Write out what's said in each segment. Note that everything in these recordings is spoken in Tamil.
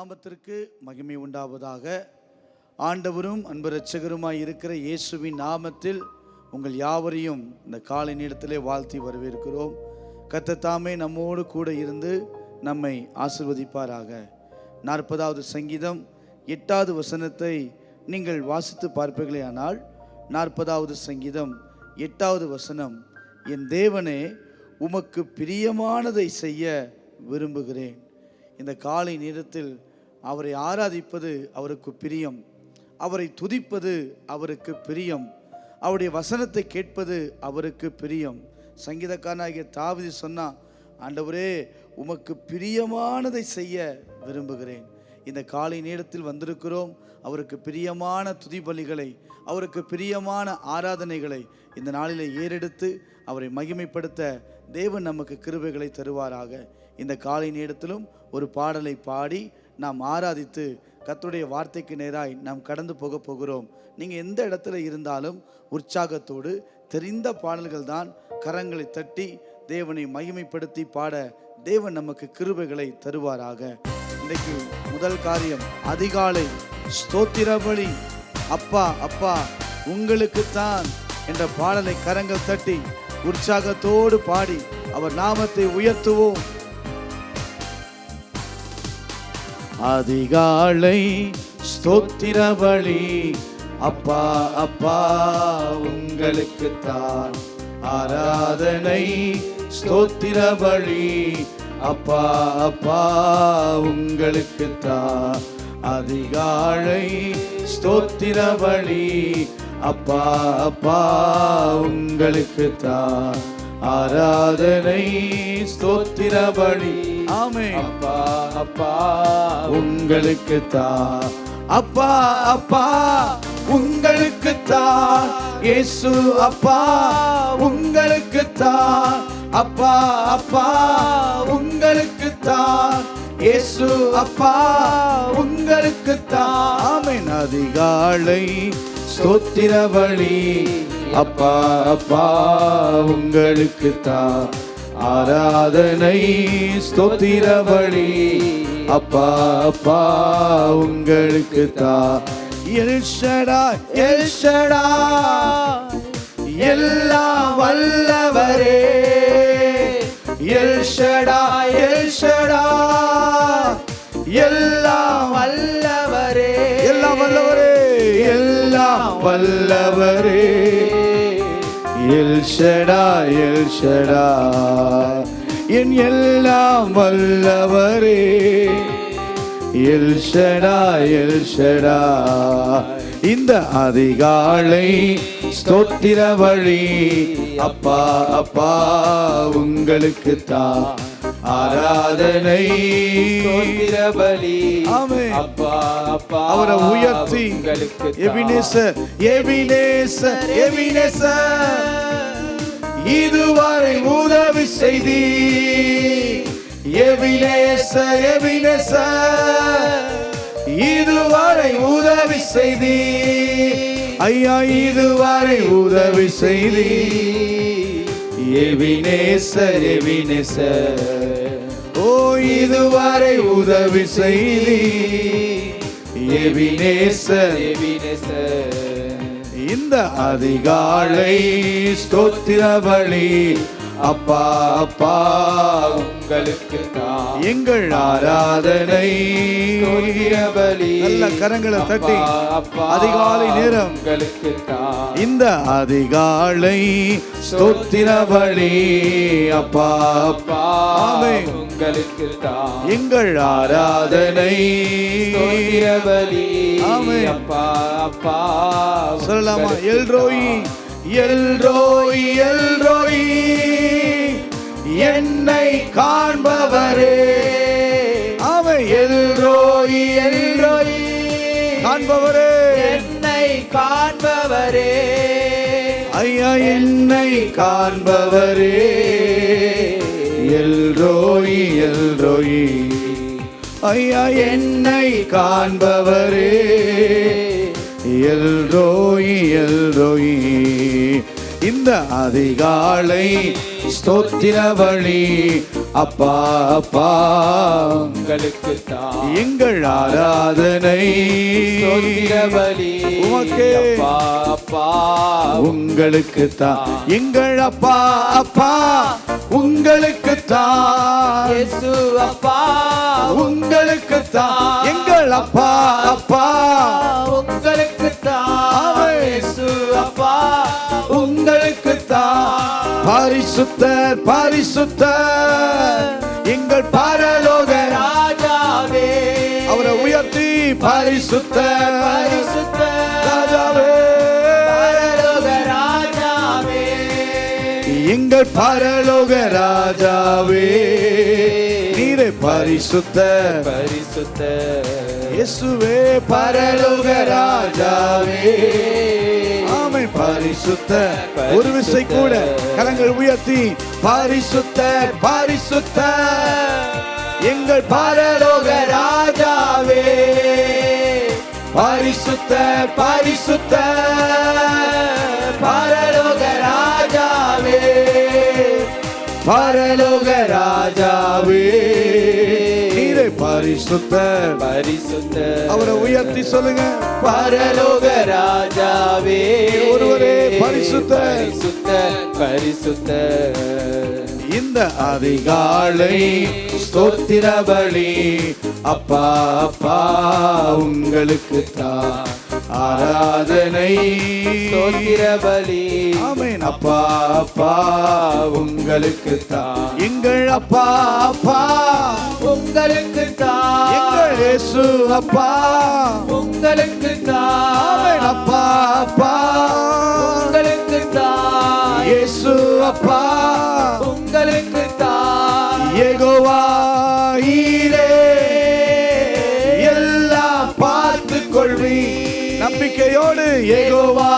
நாமத்திற்கு மகிமை உண்டாவதாக. ஆண்டவரும் அன்பு இரட்சகருமாய் இருக்கிற இயேசுவின் நாமத்தில் உங்கள் யாவரையும் இந்த காலை நேரத்திலே வாழ்த்தி வரவேற்கிறோம். கர்த்தர் தாமே நம்மோடு கூட இருந்து நம்மை ஆசீர்வதிப்பாராக. 40வது சங்கீதம் 8வது வசனத்தை நீங்கள் வாசித்து பார்ப்பீர்களே ஆனால் 40வது சங்கீதம் 8வது வசனம், என் தேவனே உமக்கு பிரியமானதை செய்ய விரும்புகிறேன். இந்த காலை நேரத்தில் அவரை ஆராதிப்பது அவருக்கு பிரியம், அவரை துதிப்பது அவருக்கு பிரியம், அவருடைய வசனத்தை கேட்பது அவருக்கு பிரியம். சங்கீதக்காரனாகிய தாவீது சொன்னா, ஆண்டவரே உமக்கு பிரியமானதை செய்ய விரும்புகிறேன். இந்த காலை நேரத்தில் வந்திருக்கிறோம். அவருக்கு பிரியமான துதிபலிகளை, அவருக்கு பிரியமான ஆராதனைகளை இந்த நாளிலே ஏறெடுத்து அவரை மகிமைப்படுத்த தேவன் நமக்கு கிருபைகளை தருவாராக. இந்த காலை நேரத்திலும் ஒரு பாடலை பாடி நாம் ஆராதித்து கர்த்தருடைய வார்த்தைக்கு நேராய் நாம் கடந்து போகிறோம். நீங்கள் எந்த இடத்துல இருந்தாலும் உற்சாகத்தோடு தெரிந்த பாடல்கள் தான் கரங்களை தட்டி தேவனை மகிமைப்படுத்தி பாட தேவன் நமக்கு கிருபைகளை தருவாராக. இன்றைக்கு முதல் காரியம், அதிகாலை ஸ்தோத்திர பலி. அப்பா அப்பா உங்களுக்குத்தான் என்ற பாடலை கரங்கள் தட்டி உற்சாகத்தோடு பாடி அவர் நாமத்தை உயர்த்துவோம். அதிகாலை ஸ்தோத்திர பலி. அப்பா அப்பா உங்களுக்குத்தான் ஆராதனை. ஸ்தோத்திர பலி. அப்பா அப்பா உங்களுக்குத்தான் அதிகாலை ஸ்தோத்திர பலி. அப்பா அப்பா உங்களுக்குத்தான் ஆராதனை. ஸ்தோத்திர பலி. ஆமென். அப்பா அப்பா உங்களுக்குத்தான். அப்பா அப்பா உங்களுக்குத்தான் இயேசு. அப்பா உங்களுக்குத்தான். அப்பா அப்பா உங்களுக்குத்தான் இயேசு. அப்பா உங்களுக்குத்தான். ஆமென். அதிகாலை ஸ்தோத்திர பலி. அப்பா அப்பா உங்களுக்குத்தான் ஆராதனை. ஸ்தோத்திர பலி. அப்பா அப்பா உங்களுக்குத்தான். எல் ஷடாய் எல் ஷடாய் எல்லாம் வல்லவரே. எல் ஷடாய் எல் ஷடாய் எல்லாம் வல்லவரே. எல்லாம் வல்லவரே. எல்லாம் வல்லவரே. எல் ஷடாய் எல் ஷடாய் என் எல்லாம் வல்லவரே. L Shaddai L Shaddai. இந்த அதிகாலை ஸ்தோத்திர பலி. அப்பா அப்பா உங்களுக்குத்தான் ஆராதனை. ஸ்தோத்திர பலி. ஆமென். அப்பா அப்பா அவரை உயர்த்தி எபினேசர் எபினேசர் எபினேசர் இதுவரை உதவி செய்தி. எபினேசர் எபினேசர் இதுவரை உதவி செய்தி. ஐயா இதுவரை உதவி செய்தி. எபினேசர் எபினேசர் ஓ இதுவரை உதவி செய்தி. Ebenezer Ebenezer. இந்த அதிகாலை ஸ்தோத்திர பலி. அப்பா அப்பா உங்களுக்குத்தான் எங்கள் ஆராதனை. ஸ்தோத்திர பலி. நல்ல கரங்களை தட்டி அதிகாலை நேரம் உங்களுக்குத்தான். இந்த அதிகாலை ஸ்தோத்திர பலி. அப்பா அப்பா உங்களுக்குத்தான் எங்கள் ஆராதனை. ஸ்தோத்திர பலி. ஆமென். அப்பா அப்பா சொல்லலாமா? எல்ரோயி எல்ரோயி எல்ரோயி என்னை காண்பவரே. ஆமென். எல்ரோயி எல்ரோயி காண்பவரே. என்னை காண்பவரே. ஐயா என்னை காண்பவரே. எல்ரோயி எல்ரோயி ஐயா என்னை காண்பவரே. எல்ரோயி எல்ரோயி இந்த அதிகாலை ஸ்தோத்திர பலி அப்பா அப்பா உங்களுக்கு தான் எங்கள் ஆராதனை ஸ்தோத்திர பலி உமக்கே அப்பா அப்பா உங்களுக்கு தான் எங்கள் அப்பா அப்பா உங்களுக்கு தான் இயேசு அப்பா உங்களுக்கு தான் எங்கள் அப்பா அப்பா உங்களுக்கு தான் இயேசு அப்பா உங்களுக்கு தான் பரிசுத்தர் பரிசுத்தர் எங்கள் பரலோக ராஜாவே அவரை உயர்த்தி பரிசுத்தர் பரிசுத்தர் ராஜாவே பரலோக ராஜாவே எங்கள் பரலோக ராஜாவே நீரே பரிசுத்தர் பரிசுத்தர் இயேசுவே பரலோக ராஜாவே ஆமென் பரிசுத்தர் ஒரு விசை கூட கரங்கள் உயர்த்தி பரிசுத்தர் பரிசுத்தர் எங்கள் பரலோக ராஜாவே பரிசுத்தர் பரிசுத்தர் பரலோக ராஜாவே பரலோக ராஜாவே நீரே பரிசுத்தர் பரிசுத்தர் அவரை உயர்த்தி சொல்லுங்க பரலோக ராஜாவே ஒருவரே பரிசுத்தர் பரிசுத்தர் பரிசுத்தர் இந்த அதிகாலை ஸ்தோத்திர பலி அப்பா அப்பா உங்களுக்கு தான் ஆராதனை ஸ்தோத்திர பலி ஆமென் அப்பா அப்பா உங்களுக்கு தான் எங்கள் அப்பா அப்பா உங்களுக்கு தான் எங்கள் இயேசு அப்பா உங்களுக்கு தான் ஆமென் அப்பா அப்பா உங்களுக்கு தான் இயேசு அப்பா உங்களுக்கு தான் யெகோவா ஈரே எல்லாம் பார்த்து கொள்வி நம்பிக்கையோடு யெகோவா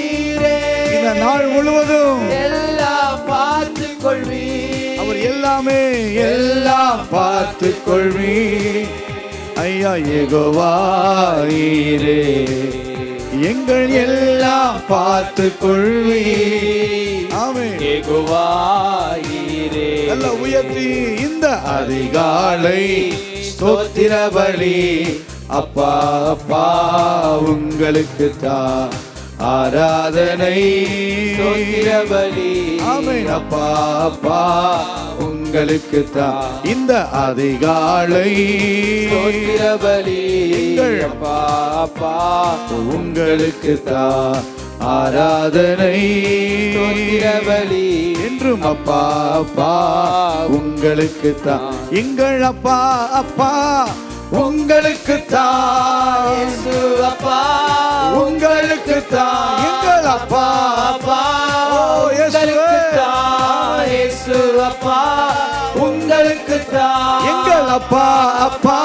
ஈரே இந்த நாள் முழுவதும் எல்லாம் பார்த்து கொள்வி அவர் எல்லாமே எல்லாம் பார்த்து கொள்வி ஐயா யெகோவா ஈரே எங்கள் எல்லாம் பார்த்து கொள்வி ஆமென் யெகோவா ஈரே நல்ல உயர்த்தி இந்த அதிகாலை ஸ்தோத்திர பலி அப்பா அப்பா உங்களுக்கு தான் ஆராதனை ஸ்தோத்திர பலி ஆமென் அப்பா அப்பா உங்களுக்கு தான் இந்த அதிகாலை ஸ்தோத்திர பலி எங்கள் அப்பா அப்பா உங்களுக்கு தான் ஆராதனை ஸ்தோத்திர பலி என்றும் அப்பா அப்பா உங்களுக்கு தான் எங்கள் அப்பா அப்பா உங்களுக்கு தான் இயேசு அப்பா உங்களுக்கு தான் எங்கள் அப்பா அப்பா இயேசுவே. உங்களுக்கு தான் இயேசு அப்பா உங்களுக்கு தான் எங்கள் அப்பா அப்பா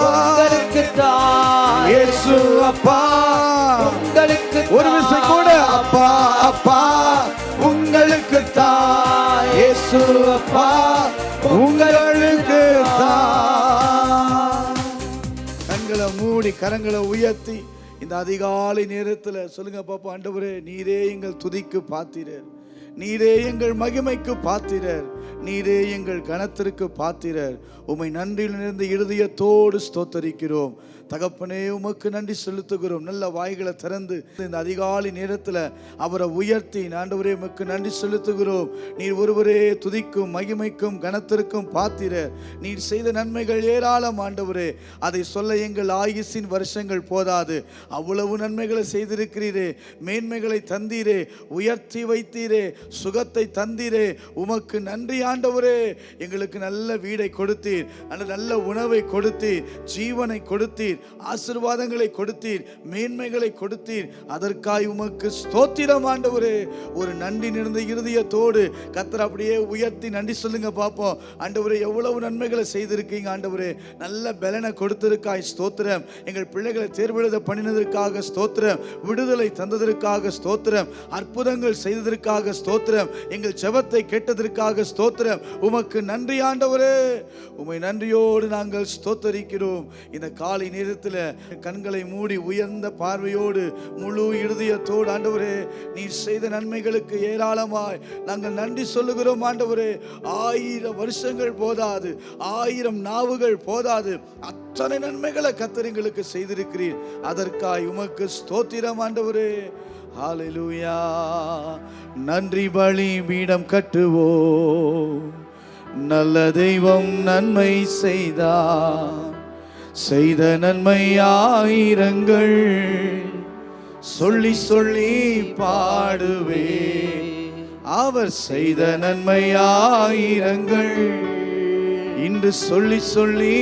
உங்களுக்கு தான் இயேசு அப்பா உங்களுக்கு ஒரு விசை கூட அப்பா அப்பா உங்களுக்கு தான் இயேசு அப்பா உங்களுக்கு தான் கண்களை மூடி கரங்களை உயர்த்தி இந்த அதிகாலை நேரத்தில் சொல்லுங்க பாப்பா ஆண்டவரே நீரே எங்கள் துதிக்கு பாத்திரர் நீரே எங்கள் மகிமைக்கு பாத்திரர் நீரே எங்கள் கனத்திற்கு பாத்திரர் உம்மை நன்றியில் நிறைந்த இருதயத்தோடு ஸ்தோத்தரிக்கிறோம் தகப்பனே உமக்கு நன்றி செலுத்துகிறோம் நல்ல வாய்களை திறந்து இந்த அதிகாலை நேரத்தில் அவரை உயர்த்தி ஆண்டவரே உமக்கு நன்றி செலுத்துகிறோம் நீர் ஒருவரே துதிக்கும் மகிமைக்கும் கனத்திற்கும் பாத்திரர் நீர் செய்த நன்மைகள் ஏராளம் ஆண்டவரே அதை சொல்ல எங்கள் ஆயுசின் வருஷங்கள் போதாது அவ்வளவு நன்மைகளை செய்திருக்கிறீரே மேன்மைகளை தந்தீரே உயர்த்தி வைத்தீரே சுகத்தை தந்தீரே உமக்கு நன்றி ஆண்டவரே எங்களுக்கு நல்ல வீடை கொடுத்தீர் நல்ல உணவை கொடுத்தீர் ஜீவனை கொடுத்தீர் ஆசீர்வாதங்களை கொடுத்தீர் மேன்மைகளை கொடுத்தீர் அதற்காய் உமக்கு ஸ்தோத்திரம் ஆண்டவரே ஒரு நன்றி நிறைந்த இருதயத்தோடு கர்த்தர் அப்படியே உயர்த்தி நன்றி சொல்லுங்க பார்ப்போம் ஆண்டவரே எவ்வளவு நன்மைகளை செய்திருக்கீங்க ஆண்டவரே நல்ல பலனை கொடுத்திருக்காய் ஸ்தோத்திரம் எங்கள் பிள்ளைகளை தேர்வெழுத பண்ணினதற்காக ஸ்தோத்திரம் விடுதலை தந்ததற்காக ஸ்தோத்திரம் அற்புதங்கள் செய்ததற்காக ஸ்தோத்திரம் எங்கள் ஜெபத்தை கேட்டதற்காக ஸ்தோத்திரம் ஸ்தோத்திரம். உமக்கு நன்றி ஆண்டவரே. உம்மை நன்றியோடு நாங்கள் ஸ்தோத்தரிக்கிறோம். இந்த காலை நேரத்தில் கண்களை மூடி உயர்ந்த பார்வையோடு முழு இருதயத்தோடு ஆண்டவரே நீர் செய்த நன்மைகளுக்கு ஏராளமாய் நாங்கள் நன்றி சொல்லுகிறோம் ஆண்டவரே. 1000 வருஷங்கள் போதாது, 1000 நாவுகள் போதாது, அத்தனை நன்மைகளை கர்த்தர் எங்களுக்கு செய்திருக்கிறீர். அதற்காய் உமக்கு ஸ்தோத்திரம் ஆண்டவரே. ஹல்லேலூயா. நன்றி பலி பீடம் கட்டுவோம். நல்ல தெய்வம் நன்மை செய்தார். செய்த நன்மை ஆயிரங்கள் சொல்லி சொல்லி பாடுவே. அவர் செய்த நன்மை ஆயிரங்கள் இன்று சொல்லி சொல்லி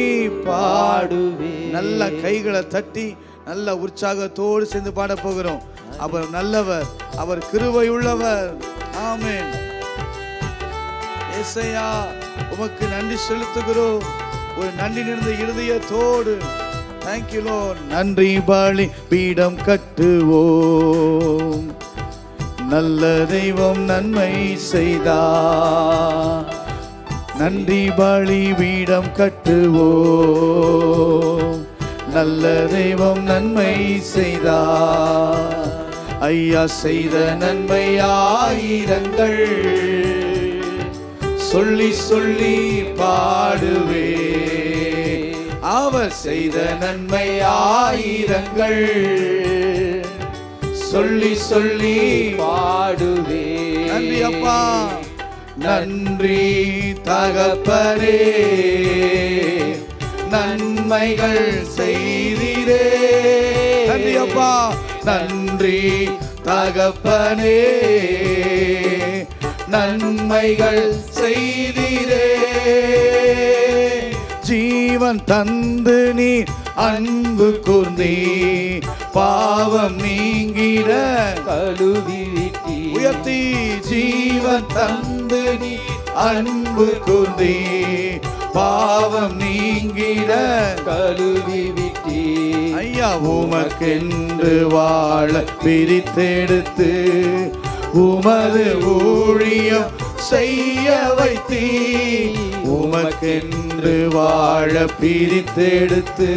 பாடுவே. நல்ல கைகளை தட்டி நல்ல உற்சாகத்தோடு சேர்ந்து பாட போகிறோம். அவர் நல்லவர், அவர் கிருபை உள்ளவர். ஆமென். ஏசையா உமக்கு நன்றி செலுத்துகிறோம். ஒரு நன்றி நிறைந்த இருதயத்தோடு தேங்க்யூ லார்ட். நன்றி பலி பீடம் கட்டுவோம். நல்ல தெய்வம் நன்மை செய்தார். நன்றி பலி பீடம் கட்டுவோம். நல்ல தெய்வம் நன்மை செய்தார். ஐயா செய்த நன்மை ஆயிரங்கள் சொல்லி சொல்லி பாடுவே. அவர் செய்த நன்மை ஆயிரங்கள் சொல்லி சொல்லி பாடுவே. நன்றி அப்பா, நன்றி தகப்பனே, நன்மைகள் செய்தீரே. நன்றி அப்பா, நன்றி தகப்பனே, நன்மைகள் செய்தீரே. ஜீவன் தந்து நீ அன்பு கூர்ந்தீ. பாவம் நீங்கிட கழுவி விட்டீ. உயர்த்தி ஜீவன் தந்து நீ அன்பு கூர்ந்தீ. பாவம் நீங்கிட கழுவி விட்டீ. ஐயா உமக்கென்று வாழ பிரித்தெடுத்து உமது ஊழியம் செய்ய வைத்தீ. உமக்கென்று வாழ பிரித்தெடுத்து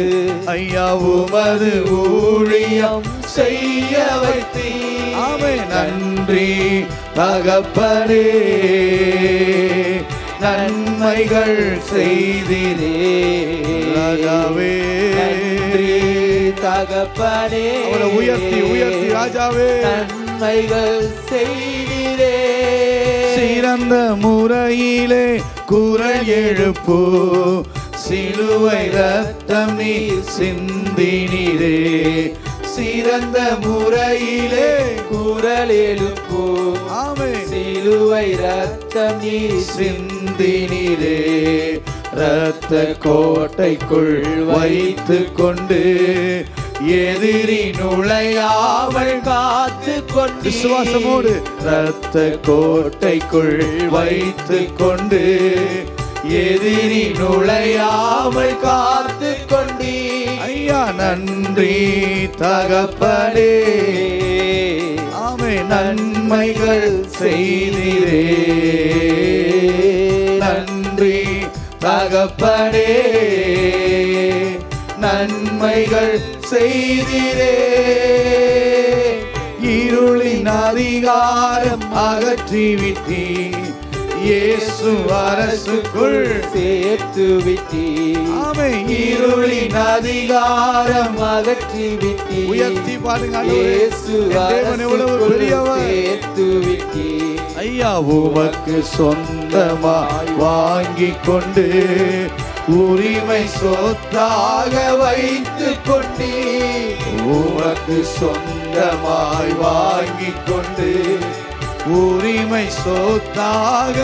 ஐயா உமது ஊழியம் செய்ய வைத்தீ. ஆமென். நன்றி தகப்பனே, நன்மைகள் செய்தீரே. ராஜாவே நன்றி தகப்பனே, அவரை உயர்த்தி உயர்த்தி ராஜாவே நன்மைகள் செய்தீரே. சிறந்த முறையிலே குரல் எழுப்பு. சிலுவை ரத்தம் நீ சிந்தினீரே. சிறந்த முறையிலே குரல் எழுப்பு. ஆமென். சிலுவை ரத்தம் நீ சிந்தினீரே. இரத்த கோட்டைக்குள் வைத்து கொண்டு எதிரி நுழையாமல் காத்து கொண்டு. விசுவாசமோடு இரத்த கோட்டைக்குள் வைத்து கொண்டு எதிரி நுழையாமல் காத்து கொண்டு. ஐயா நன்றி தகப்பனே. ஆமென். நன்மைகள் செய்தீரே. நன்றி தகப்பனே, நன்மைகள் செய்தீரே. இருளின் அதிகாரம் அகற்றிவிட்டீ. இயேசு அரசுக்குள் சேர்த்து விட்டீ. ஆமென். இருளின் அதிகாரம் அகற்றி விட்டீ. உயர்த்தி பாருங்க. இயேசு அரசுக்குள் சேர்த்து விட்டீ. ஐயா உமக்கு சொந்தமாய் வாங்கி கொண்டு உரிமை சொத்தாக வைத்து கொண்டீ. உமக்கு சொந்தமாய் வாங்கி கொண்டு உரிமை சொத்தாக.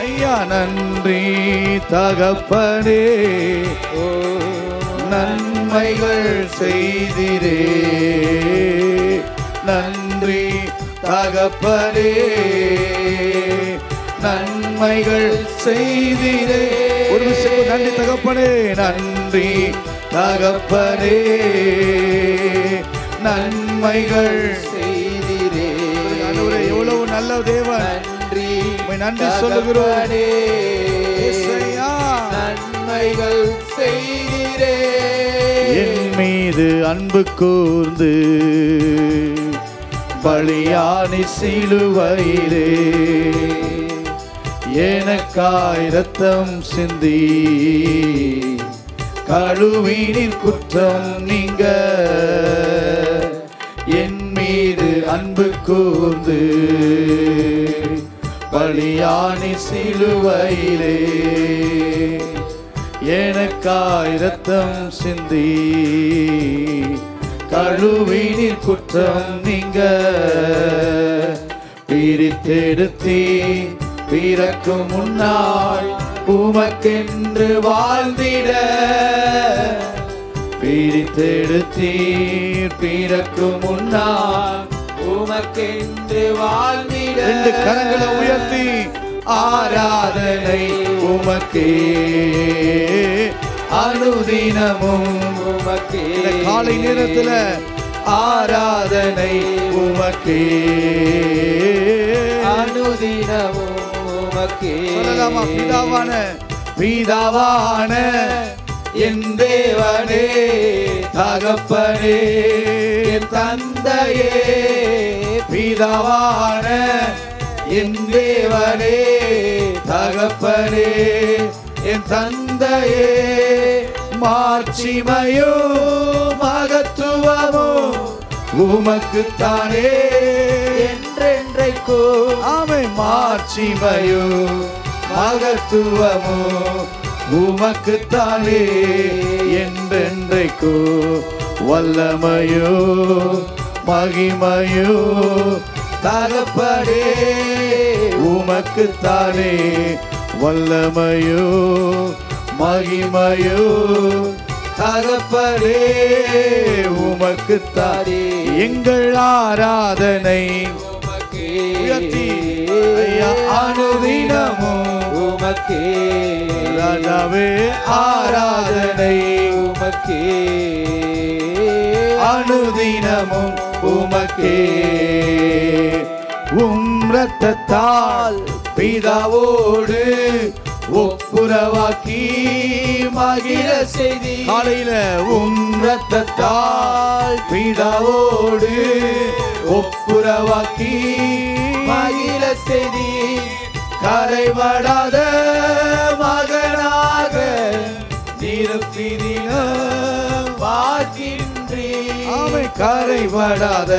ஐயா நன்றி தகப்பனே, நன்மைகள் செய்தீரே. நன்றி தகப்பனே, நன்மைகள் செய்தீரே. ஒரு விஷயம் நன்றி தகப்பனே. நன்றி தகப்பனே, நன்மைகள் செய்தீரே. எவ்வளவு நல்ல தேவன். நன்றி நன்றி சொல்லுகிறோம். தகப்பனே, இயேசையா, நன்மைகள் செய்கிறே. என் மீது அன்பு கூர்ந்து பலியானி சிலுவையிலே எனக்காய் இரத்தம் சிந்தி கழுவினின் குற்றம் நீங்க. என் மீது அன்பு கூர்ந்து பலியானி சிலுவையிலே எனக்காய் இரத்தம் சிந்தி கழுவினின் குற்றம் நீங்க. பிரித்தெடுத்தீ பிறக்கும் முன்னாள் உமக்கென்று வாழ்ந்திட. பிரித்தெடுத்தீர் பிறக்கும் முன்னாள் உமக்கென்று வாழ்ந்திட. ரெண்டு கரங்களை உயர்த்தி ஆராதனை உமக்கே, அனுதினமும் உமக்கே. காலை நேரத்தில் ஆராதனை உமக்கே, அனுதினமும் உமக்கே. சொல்லலாமா? பிதாவான என் தேவனே, தகப்பனே, என் தந்தையே. பிதாவான என் தேவனே, தகப்பனே, என் தந்தையே. மாட்சிமையோ மகத்துவமோ உமக்குத்தானே என்றென்றைக்கோ. ஆமை மாட்சிமையோ மகத்துவமோ உமக்குத்தானே என்றென்றைக்கோ. வல்லமையோ மகிமையோ தகப்பனே உமக்குத்தானே. வல்லமையோ மகிமையோ தகப்பனே உமக்குத்தானே. எங்கள் ஆராதனை உயர்த்தி ஐயா அனுதினமும் உமக்கே. ராஜாவே ஆராதனை உமக்கே, அனுதினமும் உமக்கே. இரத்தத்தால் பிதாவோடு ஒப்புரவாக்கி மகிழ செய்தி. காலையில இரத்தத்தால் பிதாவோடு ஒப்புரவாக்கி மகிழ செய்தி. கரைபடாத மகனாக நிறுத்தின வாக்கின்றி. ஆமை கரைபடாத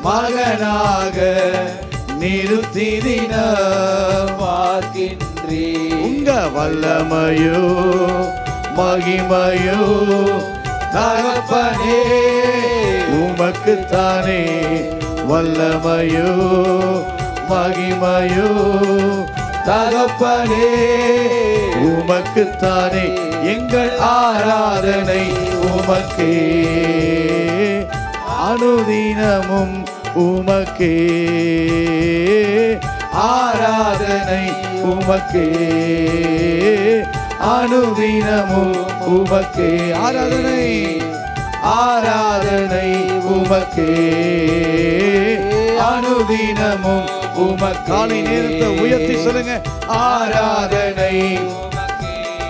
மகனாக நிறுத்தின வாக்கின்றி. உங்க வல்லமையோ மகிமையோ தகப்பனே உமக்குத்தானே. வல்லமையோ மகிமையோ தகப்பனே உமக்குத்தானே. எங்கள் ஆராதனை உமக்கே, அனுதினமும் உமக்கே. ஆராதனை உமக்கே, அனுதினமும் உமக்கே. ஆராதனை ஆராதனை உமக்கே, அனுதினமும் உமக்கு. காலை நேரத்தை உயர்த்தி சொல்லுங்க. ஆராதனை.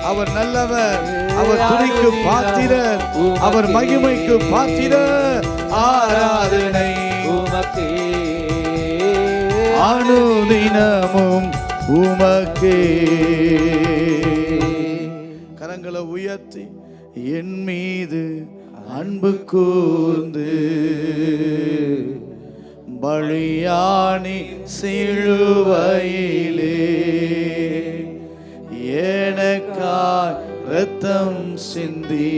அவர் நல்லவர், அவர் துதிக்கு பாத்திரர், அவர் மகிமைக்கு பாத்திரர். ஆராதனை உமக்கே, அனுதினமும் உமக்கே. கரங்களை உயர்த்தி என் மீது அன்பு கூர்ந்து பலியானி சிலுவையிலே எனக்காய் இரத்தம் சிந்தி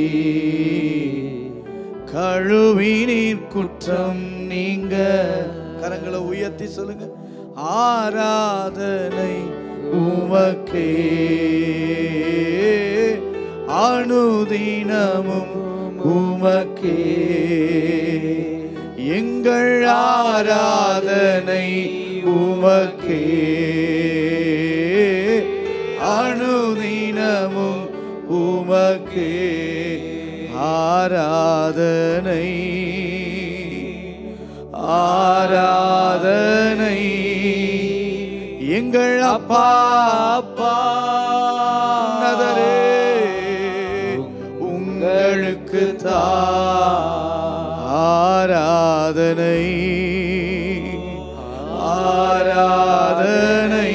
கழுவினீர் குற்றம் நீங்க. கரங்களை உயர்த்தி சொல்லுங்க. ஆராதனை உமக்கே, அனுதினமும் உமக்கே. எங்கள் ஆராதனை உமக்கே, அனுதினமும் உமக்கே. ஆராதனை ஆராதனை எங்கள் அப்பா அப்பா உன்னதரே உங்களுக்கு ஆராதனை ஆராதனை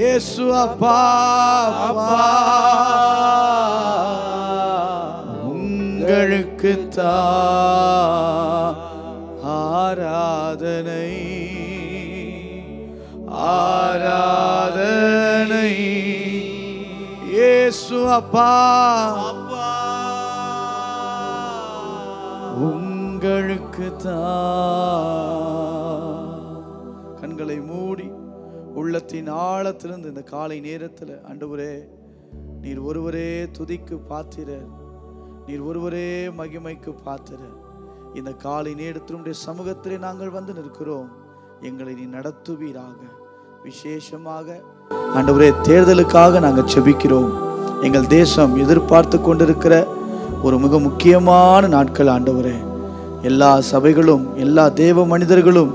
இயேசு அப்பா அப்பா உங்களுக்கு ஆராதனை ஆராதனை இயேசு அப்பா உங்களுக்கு கண்களை மூடி உள்ளத்தின் ஆழத்திலிருந்து இந்த காலை நேரத்தில் ஆண்டவரே நீர் ஒருவரே துதிக்கு பாத்திரர், நீர் ஒருவரே மகிமைக்கு பாத்திரர். இந்த காலை நேரத்தினுடைய சமூகத்திலே நாங்கள் வந்து நிற்கிறோம். எங்களை நீ நடத்துவீராக. விசேஷமாக ஆண்டவரே தேர்தலுக்காக நாங்கள் செபிக்கிறோம். எங்கள் தேசம் எதிர்பார்த்து கொண்டிருக்கிற ஒரு மிக முக்கியமான நாட்கள் ஆண்டவரே. எல்லா சபைகளும் எல்லா தேவ மனிதர்களும்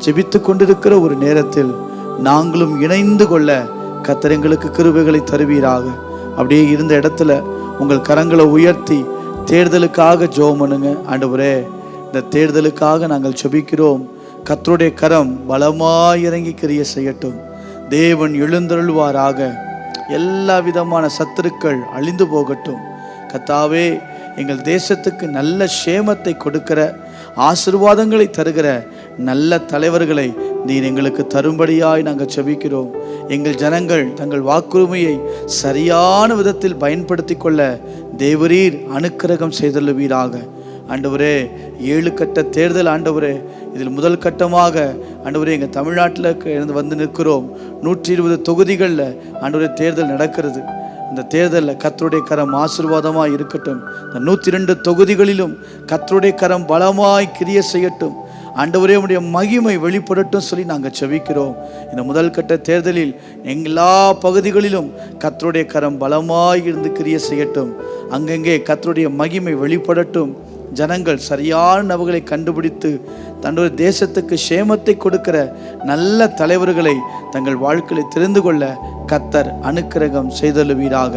ஜெபித்து கொண்டிருக்கிற ஒரு நேரத்தில் நாங்களும் இணைந்து கொள்ள கர்த்தர் எங்களுக்கு கிருபைகளை தருவீராக. அப்படியே இருந்த இடத்துல உங்கள் கரங்களை உயர்த்தி தேர்தலுக்காக ஜெபம் பண்ணுங்க. ஆண்டவரே இந்த தேர்தலுக்காக நாங்கள் ஜெபிக்கிறோம். கர்த்தருடைய கரம் பலமாய் இறங்கி கிரிய செய்யட்டும். தேவன் எழுந்தருள்வாராக. எல்லா விதமான சத்துருக்கள் அழிந்து போகட்டும். கர்த்தாவே எங்கள் தேசத்துக்கு நல்ல சேமத்தை கொடுக்கிற ஆசீர்வாதங்களை தருகிற நல்ல தலைவர்களை நீர் எங்களுக்கு தரும்படியாய் நாங்கள் செபிக்கிறோம். எங்கள் ஜனங்கள் தங்கள் வாக்குரிமையை சரியான விதத்தில் பயன்படுத்தி கொள்ள தேவரீர் அனுக்கிரகம் செய்தல்லுவீராக. ஆண்டவரே 7 கட்ட தேர்தல் ஆண்டவரே, இதில் முதல் கட்டமாக ஆண்டவரே எங்கள் தமிழ்நாட்டில் இருந்து வந்து நிற்கிறோம். 120 தொகுதிகளில் ஆண்டவரே தேர்தல் நடக்கிறது. இந்த தேர்தலில் கர்த்தருடைய கரம் ஆசீர்வாதமாய் இருக்கட்டும். இந்த 102 தொகுதிகளிலும் கர்த்தருடைய கரம் பலமாய் கிரிய செய்யட்டும். ஆண்டவரே உம்முடைய மகிமை வெளிப்படட்டும் சொல்லி நாங்கள் செபிக்கிறோம். இந்த முதல் கட்ட தேர்தலில் எல்லா பகுதிகளிலும் கர்த்தருடைய கரம் பலமாய் இருந்து கிரிய செய்யட்டும். அங்கங்கே கர்த்தருடைய மகிமை வெளிப்படட்டும். ஜனங்கள் சரியான நபர்களை கண்டுபிடித்து தன்னுடைய தேசத்துக்கு சேமத்தை கொடுக்கிற நல்ல தலைவர்களை தங்கள் வாழ்க்கையை தெரிந்து கொள்ள கர்த்தர் அனுக்கிரகம் செய்தல்லுவீராக.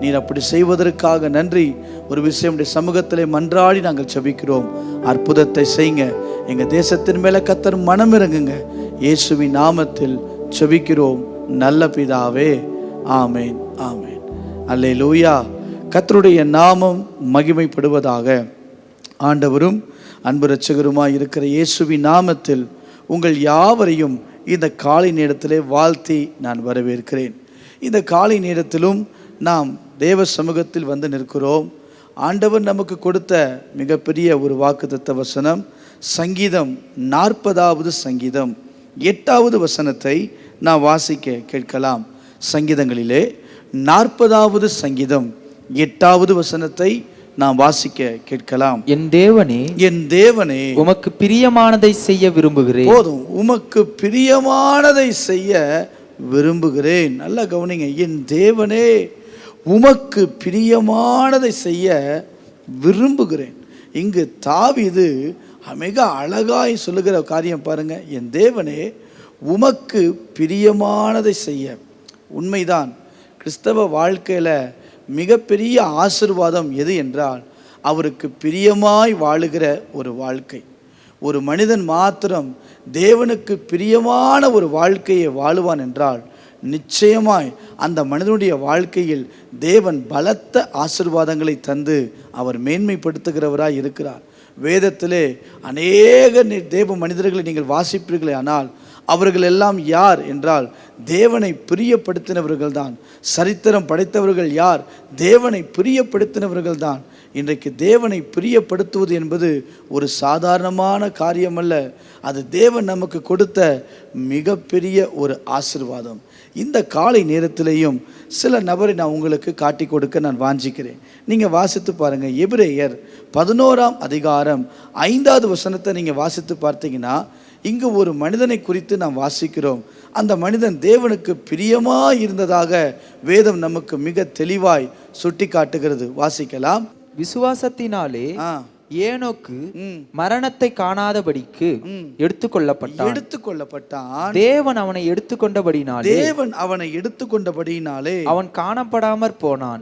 நீர் அப்படி செய்வதற்காக நன்றி. ஒரு விஷயம் சமூகத்திலே மன்றாடி நாங்கள் செபிக்கிறோம். அற்புதத்தை செய்யுங்க. எங்கள் தேசத்தின் மேலே கர்த்தர் மனம் இறங்குங்க. இயேசுவின் நாமத்தில் செபிக்கிறோம் நல்ல பிதாவே. ஆமேன் ஆமேன். அல்லேலூயா. கர்த்தருடைய நாமம் மகிமைப்படுவதாக. ஆண்டவரும் அன்பு இரட்சகருமாய் இருக்கிற இயேசுவின் நாமத்தில் உங்கள் யாவரையும் இந்த காலை நேரத்திலே வாழ்த்தி நான் வரவேற்கிறேன். இந்த காலை நேரத்திலும் நாம் தேவ சமூகத்தில் வந்து நிற்கிறோம். ஆண்டவர் நமக்கு கொடுத்த மிகப்பெரிய ஒரு வாக்குத்தத்த வசனம் சங்கீதம் 40வது சங்கீதம் 8வது வசனத்தை நான் வாசிக்க கேட்கலாம். சங்கீதங்களிலே 40வது சங்கீதம் 8வது வசனத்தை நாம் வாசிக்க கேட்கலாம். என் தேவனே, என் தேவனே, உமக்கு பிரியமானதை செய்ய விரும்புகிறேன். போதும், உமக்கு பிரியமானதை செய்ய விரும்புகிறேன். நல்லா கவனிங்க. என் தேவனே, உமக்கு பிரியமானதை செய்ய விரும்புகிறேன். இங்கு தாவீது மிக அழகாய் சொல்லுகிற காரியம் பாருங்க. என் தேவனே, உமக்கு பிரியமானதை செய்ய. உண்மைதான். கிறிஸ்தவ வாழ்க்கையில் மிகப்பெரிய ஆசீர்வாதம் எது என்றால் அவருக்கு பிரியமாய் வாழுகிற ஒரு வாழ்க்கை. ஒரு மனிதன் மாத்திரம் தேவனுக்கு பிரியமான ஒரு வாழ்க்கையை வாழுவான் என்றால் நிச்சயமாய் அந்த மனிதனுடைய வாழ்க்கையில் தேவன் பலத்த ஆசீர்வாதங்களை தந்து அவர் மேன்மைப்படுத்துகிறவராய் இருக்கிறார். வேதத்திலே அநேக தேவ மனிதர்களை நீங்கள் வாசிப்பீர்களே, ஆனால் அவர்கள் எல்லாம் யார் என்றால் தேவனை பிரியப்படுத்தினவர்கள் தான். சரித்திரம் படைத்தவர்கள் யார்? தேவனை பிரியப்படுத்தினவர்கள் தான். இன்றைக்கு தேவனை பிரியப்படுத்துவது என்பது ஒரு சாதாரணமான காரியமல்ல. அது தேவன் நமக்கு கொடுத்த மிகப்பெரிய ஒரு ஆசீர்வாதம். இந்த காலை நேரத்திலேயும் சில நபரை நான் உங்களுக்கு காட்டி கொடுக்க நான் வாஞ்சிக்கிறேன். நீங்கள் வாசித்து பாருங்கள். எபிரேயர் 11ஆம் அதிகாரம் 5வது வசனத்தை நீங்கள் வாசித்து பார்த்தீங்கன்னா இங்கு ஒரு மனிதனை குறித்து நாம் வாசிக்கிறோம். அந்த மனிதன் தேவனுக்கு பிரியமாய் இருந்ததாக வேதம் நமக்கு மிக தெளிவாய் சுட்டி காட்டுகிறது. வாசிக்கலாம். விசுவாசத்தினாலே ஏனோக்கு மரணத்தை காணாதபடிக்கு எடுத்துக்கொள்ளப்பட்டான். தேவன் அவனை எடுத்துக்கொண்டபடியினாலே அவன் காணப்படாமற் போனான்.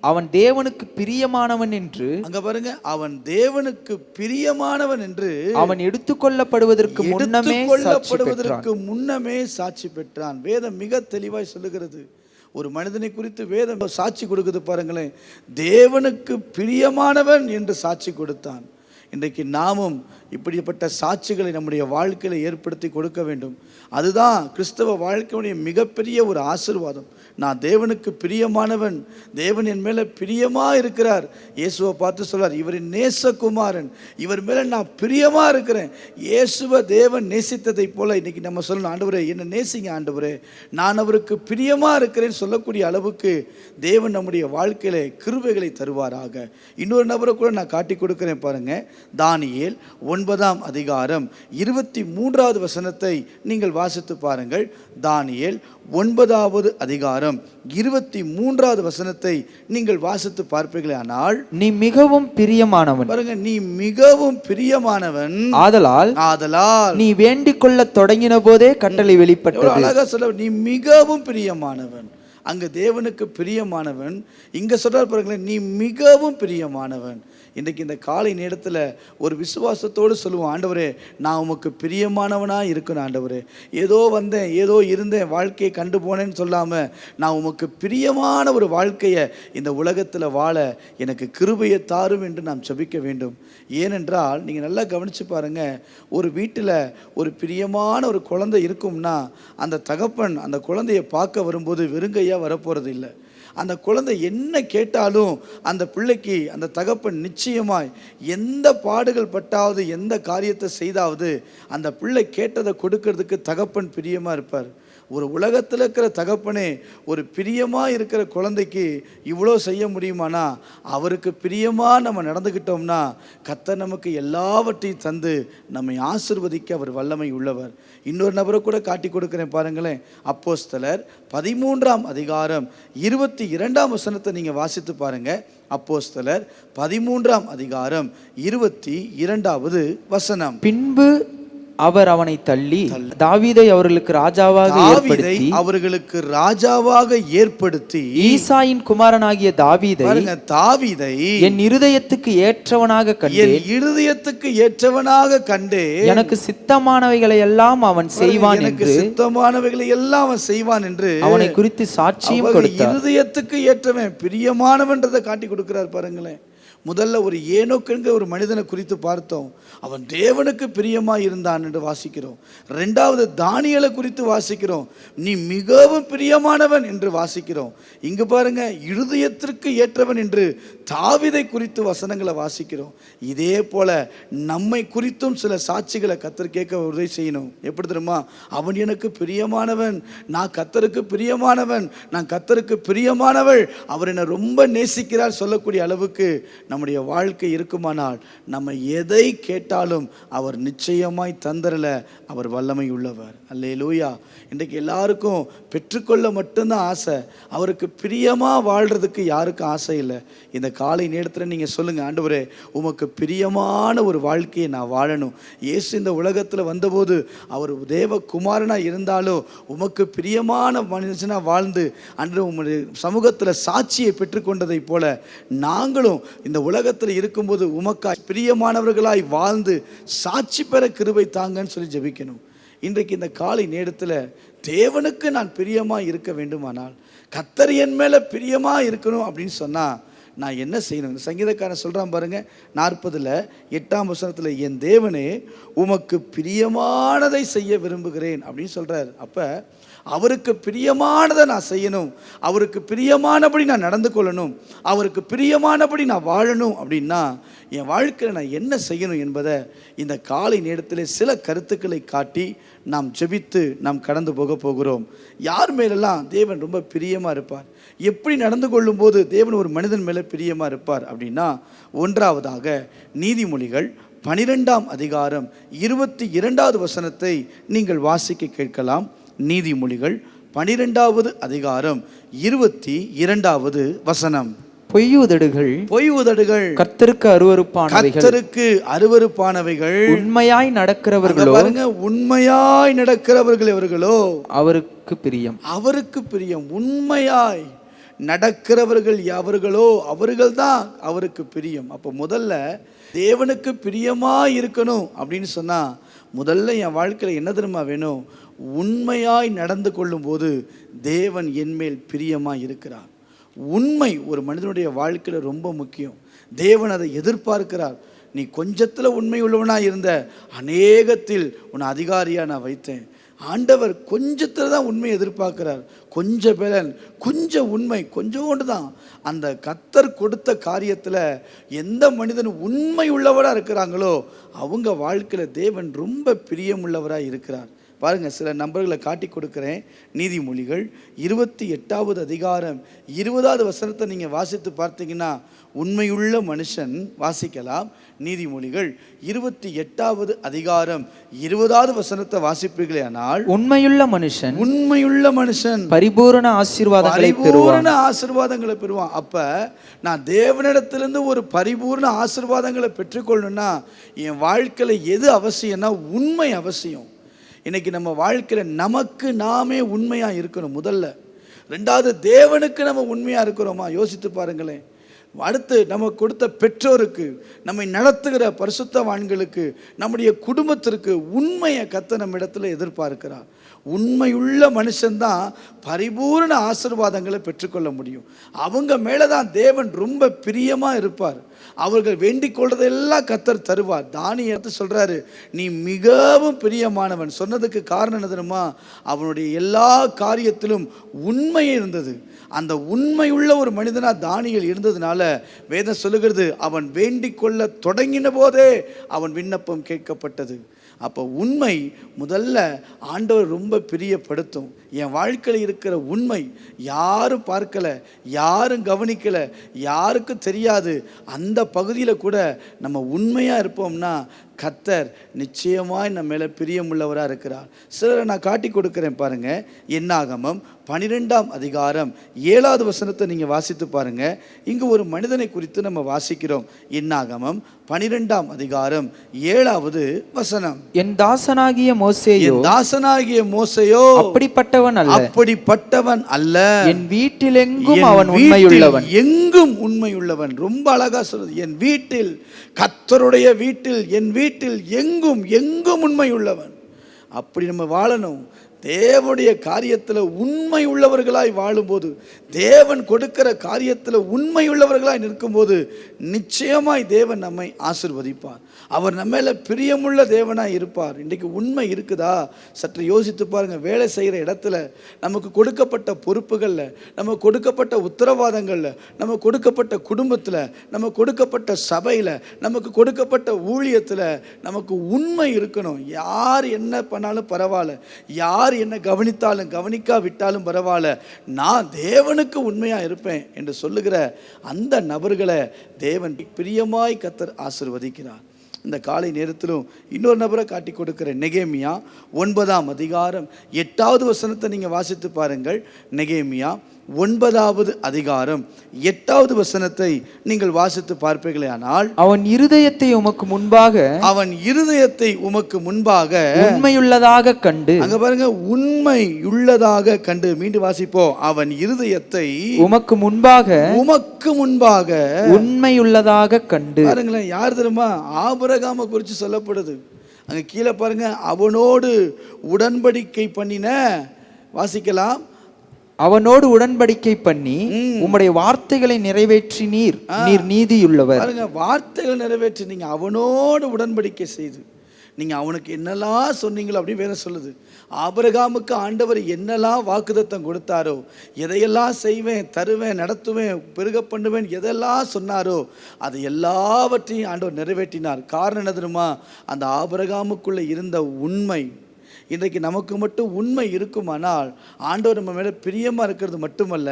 அவன் தேவனுக்கு பிரியமானவன் என்று, அங்க பாருங்க, அவன் தேவனுக்கு பிரியமானவன் என்று அவன் எடுத்துக்கொள்ளப்படுவதற்கு முன்னமே சாட்சி பெற்றான். வேதம் மிக தெளிவாய் சொல்லுகிறது. ஒரு மனிதனை குறித்து வேதம் சாட்சி கொடுக்குது பாருங்களேன். தேவனுக்கு பிரியமானவன் என்று சாட்சி கொடுத்தான். இன்றைக்கு நாமும் இப்படிப்பட்ட சாட்சிகளை நம்முடைய வாழ்க்கையில் ஏற்படுத்தி கொடுக்க வேண்டும். அதுதான் கிறிஸ்தவ வாழ்க்கையுடைய மிகப்பெரிய ஒரு ஆசீர்வாதம். நான் தேவனுக்கு பிரியமானவன், தேவன் என் மேலே பிரியமாக இருக்கிறார். இயேசுவை பார்த்து சொல்றார், இவரின் நேசகுமாரன், இவர் மேலே நான் பிரியமாக இருக்கிறேன். இயேசுவை தேவன் நேசித்ததை போல இன்னைக்கு நம்ம சொல்லணும், ஆண்டவரே என்னை நேசிங்க ஆண்டவரே, நான் அவருக்கு பிரியமாக இருக்கிறேன்னு சொல்லக்கூடிய அளவுக்கு தேவன் நம்முடைய வாழ்க்கையில கிருபைகளை தருவாராக. இன்னொரு நபரை கூட நான் காட்டி கொடுக்கிறேன் பாருங்க. தானியேல் 9ஆம் அதிகாரம் 23வது வசனத்தை நீங்கள் வாசித்து பாருங்கள். தானியேல் 9வது அதிகாரம் 23வது வசனத்தை நீங்கள் வாசித்து பார்ப்பீர்களே ஆனால், நீ மிகவும் பிரியமானவன், பாருங்க, நீ மிகவும் பிரியமானவன், ஆதலால் நீ வேண்டிக் கொள்ள தொடங்கின போதே கட்டளை வெளிப்பட்டது. அழகா சொல்ல, நீ மிகவும் பிரியமானவன். அங்க தேவனுக்கு பிரியமானவன், இங்க சொல்றார் பாருங்களேன், நீ மிகவும் பிரியமானவன். இன்றைக்கு இந்த காலை நேரத்தில் ஒரு விசுவாசத்தோடு சொல்லுவோம், ஆண்டவரே நான் உமக்கு பிரியமானவனாக இருக்கணும் ஆண்டவரே. ஏதோ வந்தேன், ஏதோ இருந்தேன், வாழ்க்கையை கண்டு போனேன்னு சொல்லாமல் நான் உமக்கு பிரியமான ஒரு வாழ்க்கையை இந்த உலகத்தில் வாழ எனக்கு கிருபையை தாரும் என்று நாம் ஜெபிக்க வேண்டும். ஏனென்றால் நீங்கள் நல்லா கவனித்து பாருங்கள், ஒரு வீட்டில் ஒரு பிரியமான ஒரு குழந்தை இருக்கும்னா அந்த தகப்பன் அந்த குழந்தையை பார்க்க வரும்போது வெறுங்கையாக வரப்போகிறது இல்லை. அந்த குழந்தை என்ன கேட்டாலும் அந்த பிள்ளைக்கு அந்த தகப்பன் நிச்சயமாய் எந்த பாடுகள் பட்டாவது எந்த காரியத்தை செய்தாவது அந்த பிள்ளை கேட்டதை கொடுக்கறதுக்கு தகப்பன் பிரியமாக இருப்பார். ஒரு உலகத்தில் இருக்கிற தகப்பனே ஒரு பிரியமாக இருக்கிற குழந்தைக்கு இவ்வளோ செய்ய முடியுமானா, அவருக்கு பிரியமாக நம்ம நடந்துக்கிட்டோம்னா கர்த்தர் நமக்கு எல்லாவற்றையும் தந்து நம்மை ஆசீர்வதிக்க அவர் வல்லமை உள்ளவர். இன்னொரு நபரை கூட காட்டி கொடுக்குறேன் பாருங்களேன். அப்போஸ்தலர் 13ஆம் அதிகாரம் 22ஆம் வசனத்தை நீங்கள் வாசித்து பாருங்கள். அப்போஸ்தலர் 13ஆம் அதிகாரம் 22வது வசனம். பின்பு அவர் அவனை தள்ளி தாவீதை அவர்களுக்கு ராஜாவாக ஏற்படுத்தி ஈசாயின் குமாரனாகிய தாவீதை என் இருதயத்துக்கு ஏற்றவனாக கண்டே எனக்கு சித்தமானவைகளை எல்லாம் அவன் செய்வான் என்று அவனை குறித்து சாட்சியும் கொடுத்தார். இருதயத்துக்கு ஏற்றவன், பிரியமானவன்றதை காட்டி கொடுக்கிறார் பாருங்களேன். முதல்ல ஒரு ஏனோக்குங்கிற ஒரு மனிதனை குறித்து பார்த்தோம். அவன் தேவனுக்கு பிரியமாக இருந்தான் என்று வாசிக்கிறோம். ரெண்டாவது தானியேலை குறித்து வாசிக்கிறோம், நீ மிகவும் பிரியமானவன் என்று வாசிக்கிறோம். இங்கு பாருங்க, இருதயத்திற்கு ஏற்றவன் என்று தாவீதை குறித்து வசனங்களை வாசிக்கிறோம். இதே போல நம்மை குறித்தும் சில சாட்சிகளை கர்த்தர் கேட்க உதவி செய்யணும். எப்படி தெரியுமா? அவன் எனக்கு பிரியமானவன், நான் கர்த்தருக்கு பிரியமானவன், நான் கர்த்தருக்கு பிரியமானவள், அவர் என்னை ரொம்ப நேசிக்கிறார் சொல்லக்கூடிய அளவுக்கு நம்முடைய வாழ்க்கை இருக்குமானால் நம்ம எதை கேட்டாலும் அவர் நிச்சயமாய் தந்தரல அவர் வல்லமை உள்ளவர். அல்லேலூயா. இன்றைக்கு எல்லாருக்கும் பெற்றுக்கொள்ள மட்டும்தான் ஆசை, அவருக்கு பிரியமாக வாழ்கிறதுக்கு யாருக்கும் ஆசை இல்லை. இந்த காலை நேரத்தில் நீங்கள் சொல்லுங்கள், ஆண்டவரே உமக்கு பிரியமான ஒரு வாழ்க்கையை நான் வாழணும். இயேசு இந்த உலகத்தில் வந்தபோது அவர் தேவகுமாரனாக இருந்தாலும் உமக்கு பிரியமான மனுஷனாக வாழ்ந்து அன்று உங்களுடைய சமூகத்தில் சாட்சியை பெற்றுக்கொண்டதை போல நாங்களும் இந்த உலகத்தில் இருக்கும்போது உமக்காய் பிரியமானவர்களாய் வாழ்ந்து சாட்சி பெற கிருபை தாங்கன்னு சொல்லி ஜெபிக்கணும். இன்றைக்கு இந்த காலை நேரத்தில் தேவனுக்கு நான் பிரியமாக இருக்க வேண்டுமானால், கர்த்தர் என் மேலே பிரியமாக இருக்கணும் அப்படின்னு சொன்னால் நான் என்ன செய்யணும்? இந்த சங்கீதக்காரன் சொல்கிறான் பாருங்க, 40:8 வசனத்தில், என் தேவனே உமக்கு பிரியமானதை செய்ய விரும்புகிறேன் அப்படின்னு சொல்கிறார். அப்போ அவருக்கு பிரியமானதை நான் செய்யணும், அவருக்கு பிரியமானபடி நான் நடந்து கொள்ளணும், அவருக்கு பிரியமானபடி நான் வாழணும் அப்படின்னா என் வாழ்க்கையில் நான் என்ன செய்யணும் என்பதை இந்த காலை நேரத்தில் சில கருத்துக்களை காட்டி நாம் ஜெபித்து நாம் கடந்து போகிறோம். யார் மேலெல்லாம் தேவன் ரொம்ப பிரியமாக இருப்பார், எப்படி நடந்து கொள்ளும்போது தேவன் ஒரு மனிதன் மேலே பிரியமாக இருப்பார் அப்படின்னா, ஒன்றாவதாக நீதிமொழிகள் 12ஆம் அதிகாரம் 22வது வசனத்தை நீங்கள் வாசிக்க கேட்கலாம். நீதிமொழிகள் 12வது அதிகாரம் 22வது வசனம். பொய் உதடுகள் கர்த்தருக்கு அருவருப்பானவைகள். கர்த்தருக்கு அருவருப்பானவைகள். உண்மையாய் நடக்கிறவர்களோ, பாருங்க, உண்மையாய் நடக்கிறவர்கள் எவர்களோ அவருக்கு பிரியம். அவருக்கு பிரியம். உண்மையாய் நடக்கிறவர்கள் எவர்களோ அவர்கள் தான் அவருக்கு பிரியம். அப்போ முதல்ல தேவனுக்கு பிரியமா இருக்கணும் அப்படின்னு சொன்னா முதல்ல என் வாழ்க்கையில் என்ன தெரியுமா வேணும்? உண்மையாய் நடந்து கொள்ளும் போது தேவன் என்மேல் பிரியமா இருக்கிறார். உண்மை ஒரு மனிதனுடைய வாழ்க்கையில் ரொம்ப முக்கியம். தேவன் அதை எதிர்பார்க்கிறார். நீ கொஞ்சத்தில் உண்மை உள்ளவனாக இருந்த, அநேகத்தில் உன்னை அதிகாரியாக நான் வைத்தேன். ஆண்டவர் கொஞ்சத்தில் தான் உண்மை எதிர்பார்க்கிறார். கொஞ்ச பலன், கொஞ்சம் உண்மை, கொஞ்சோண்டு தான். அந்த கர்த்தர் கொடுத்த காரியத்தில் எந்த மனிதன் உண்மை உள்ளவராக இருக்கிறாங்களோ அவங்க வாழ்க்கையில் தேவன் ரொம்ப பிரியமுள்ளவராக இருக்கிறார். பாருங்கள், சில நம்பர்களை காட்டி கொடுக்குறேன். நீதிமொழிகள் 28வது அதிகாரம் 20வது வசனத்தை நீங்கள் வாசித்து பார்த்தீங்கன்னா உண்மையுள்ள மனுஷன், வாசிக்கலாம். நீதிமொழிகள் 28வது அதிகாரம் 20வது வசனத்தை வாசிப்பீர்களே ஆனால், உண்மையுள்ள மனுஷன் பரிபூரண ஆசீர்வாதங்களை பெறுவான். அப்ப நான் தேவனிடத்திலிருந்து ஒரு பரிபூர்ண ஆசீர்வாதங்களை பெற்றுக்கொள்ளணும்னா என் வாழ்க்கையில எது அவசியம்னா உண்மை அவசியம். இன்னைக்கு நம்ம வாழ்க்கையில் நமக்கு நாமே உண்மையாக இருக்கணும் முதல்ல. ரெண்டாவது, தேவனுக்கு நம்ம உண்மையாக இருக்கிறோமா யோசித்து பாருங்களேன். அடுத்து, நம்ம கொடுத்த பெற்றோருக்கு, நம்மை நடத்துகிற பரிசுத்தவான்களுக்கு, நம்முடைய குடும்பத்திற்கு உண்மையை கர்த்தர் நம்ம இடத்துல எதிர்பார்க்கிறார். உண்மையுள்ள மனுஷன்தான் பரிபூர்ண ஆசீர்வாதங்களை பெற்றுக்கொள்ள முடியும். அவங்க மேலே தான் தேவன் ரொம்ப பிரியமாக இருப்பார். அவர்கள் வேண்டிக் கொள்றதெல்லாம் கர்த்தர் தருவார். தானியேல் சொல்றாரு, நீ மிகவும் பிரியமானவன். சொன்னதுக்கு காரணம் என்ன தெரியுமா? அவனுடைய எல்லா காரியத்திலும் உண்மை இருந்தது. அந்த உண்மையுள்ள ஒரு மனிதனா தானியேல் இருந்ததுனால வேதம் சொல்லுகிறது, அவன் வேண்டிக் கொள்ள தொடங்கின போதே அவன் விண்ணப்பம் கேட்கப்பட்டது. அப்போ உண்மை முதல்ல ஆண்டவர் ரொம்ப பிரியப்படுத்தும். என் வாழ்க்கையில் இருக்கிற உண்மை யாரும் பார்க்கலை, யாரும் கவனிக்கலை, யாருக்கும் தெரியாது. அந்த பகுதியில் கூட நம்ம உண்மையாக இருப்போம்னா கர்த்தர் நிச்சயமாய் நம்ம மேலே பிரியமுள்ளவராக இருக்கிறார். சிலரை நான் காட்டி கொடுக்குறேன் பாருங்க. என்னாகமம் 12ஆம் அதிகாரம் 7வது வசனத்தை நீங்கள் வாசித்து பாருங்க. இங்கு ஒரு மனிதனை குறித்து நம்ம வாசிக்கிறோம். என்னாகமம் 12ஆம் அதிகாரம் 7வது வசனம். என் தாசனாகிய மோசேயோ அப்படிப்பட்டவன் அல்ல, என் வீட்டில் எங்கும் அவன் உண்மையுள்ளவன். எங்கும் உண்மையுள்ளவன். ரொம்ப அழகா சொல்றது. என் வீட்டில், கர்த்தருடைய வீட்டில், என் வீட்டில் எங்கும் எங்கும் உண்மையுள்ளவன். அப்படி நம்ம வாழணும். தேவனுடைய காரியத்தில் உண்மை உள்ளவர்களாய் வாழும்போது, தேவன் கொடுக்கிற காரியத்தில் உண்மை உள்ளவர்களாய் நிற்கும்போது நிச்சயமாய் தேவன் நம்மை ஆசீர்வதிப்பார். அவர் நம்ம மேல பிரியமுள்ள தேவனாய் இருப்பார். இன்றைக்கு உண்மை இருக்குதா? சற்று யோசித்து பாருங்க. வேலை செய்கிற இடத்துல, நமக்கு கொடுக்கப்பட்ட பொறுப்புகளில், நமக்கு கொடுக்கப்பட்ட உத்தரவாதங்களில், நமக்கு கொடுக்கப்பட்ட குடும்பத்தில், நமக்கு கொடுக்கப்பட்ட சபையில், நமக்கு கொடுக்கப்பட்ட ஊழியத்தில் நமக்கு உண்மை இருக்கணும். யார் என்ன பண்ணாலும் பரவாயில்ல, யார் என்ன கவனித்தாலும் கவனிக்காவிட்டாலும் பரவாயில்ல, நான் தேவனுக்கு உண்மையாக இருப்பேன் என்று சொல்லுகிற அந்த நபர்களை தேவன் பிரியமாய் கர்த்தர் ஆசீர்வதிக்கிறார். இந்த காலை நேரத்திலும் இன்னொரு நபரை காட்டி கொடுக்கிற நெகேமியா 9ஆம் அதிகாரம் 8வது வசனத்தை நீங்கள் வாசித்து பாருங்கள். நெகேமியா 9வது அதிகாரம் 8வது வசனத்தை நீங்கள் வாசித்து பார்ப்பீர்களே ஆனால், அவன் இருதயத்தை உமக்கு முன்பாக உண்மையுள்ளதாக கண்டு. அங்க பாருங்க, உண்மையுள்ளதாக கண்டு. மீண்டும் வாசிப்போம். அவன் இருதயத்தை உமக்கு முன்பாக உண்மையுள்ளதாக கண்டு. பாருங்களேன், யார் தெரியுமா? ஆபிரகாமை குறித்து சொல்லப்படுது. அங்க கீழே பாருங்க, அவனோடு உடன்படிக்கை பண்ணின, வாசிக்கலாம். அவனோடு உடன்படிக்கை பண்ணி உம்முடைய வார்த்தைகளை நிறைவேற்றி நீர் நீதியுள்ளவர். பாருங்க, வார்த்தைகள் நிறைவேற்றி நீங்க அவனோடு உடன்படிக்கை செய்து நீங்க அவனுக்கு என்னெல்லாம் சொன்னீங்களோ அப்படின்னு வேற சொல்லுது. ஆபிரகாமுக்கு ஆண்டவர் என்னெல்லாம் வாக்குத்தத்தம் கொடுத்தாரோ, எதையெல்லாம் செய்வேன், தருவேன், நடத்துவேன், பெருக பண்ணுவேன், எதெல்லாம் சொன்னாரோ அது எல்லாவற்றையும் ஆண்டவர் நிறைவேற்றினார். காரணம் என்ன தெரியுமா? அந்த ஆபிரகாமுக்குள்ள இருந்த உண்மை, இன்றைக்கு நமக்கு மட்டும் உண்மை இருக்குமானால் ஆண்டவர் நம்ம மேலே பிரியமாக இருக்கிறது மட்டுமல்ல,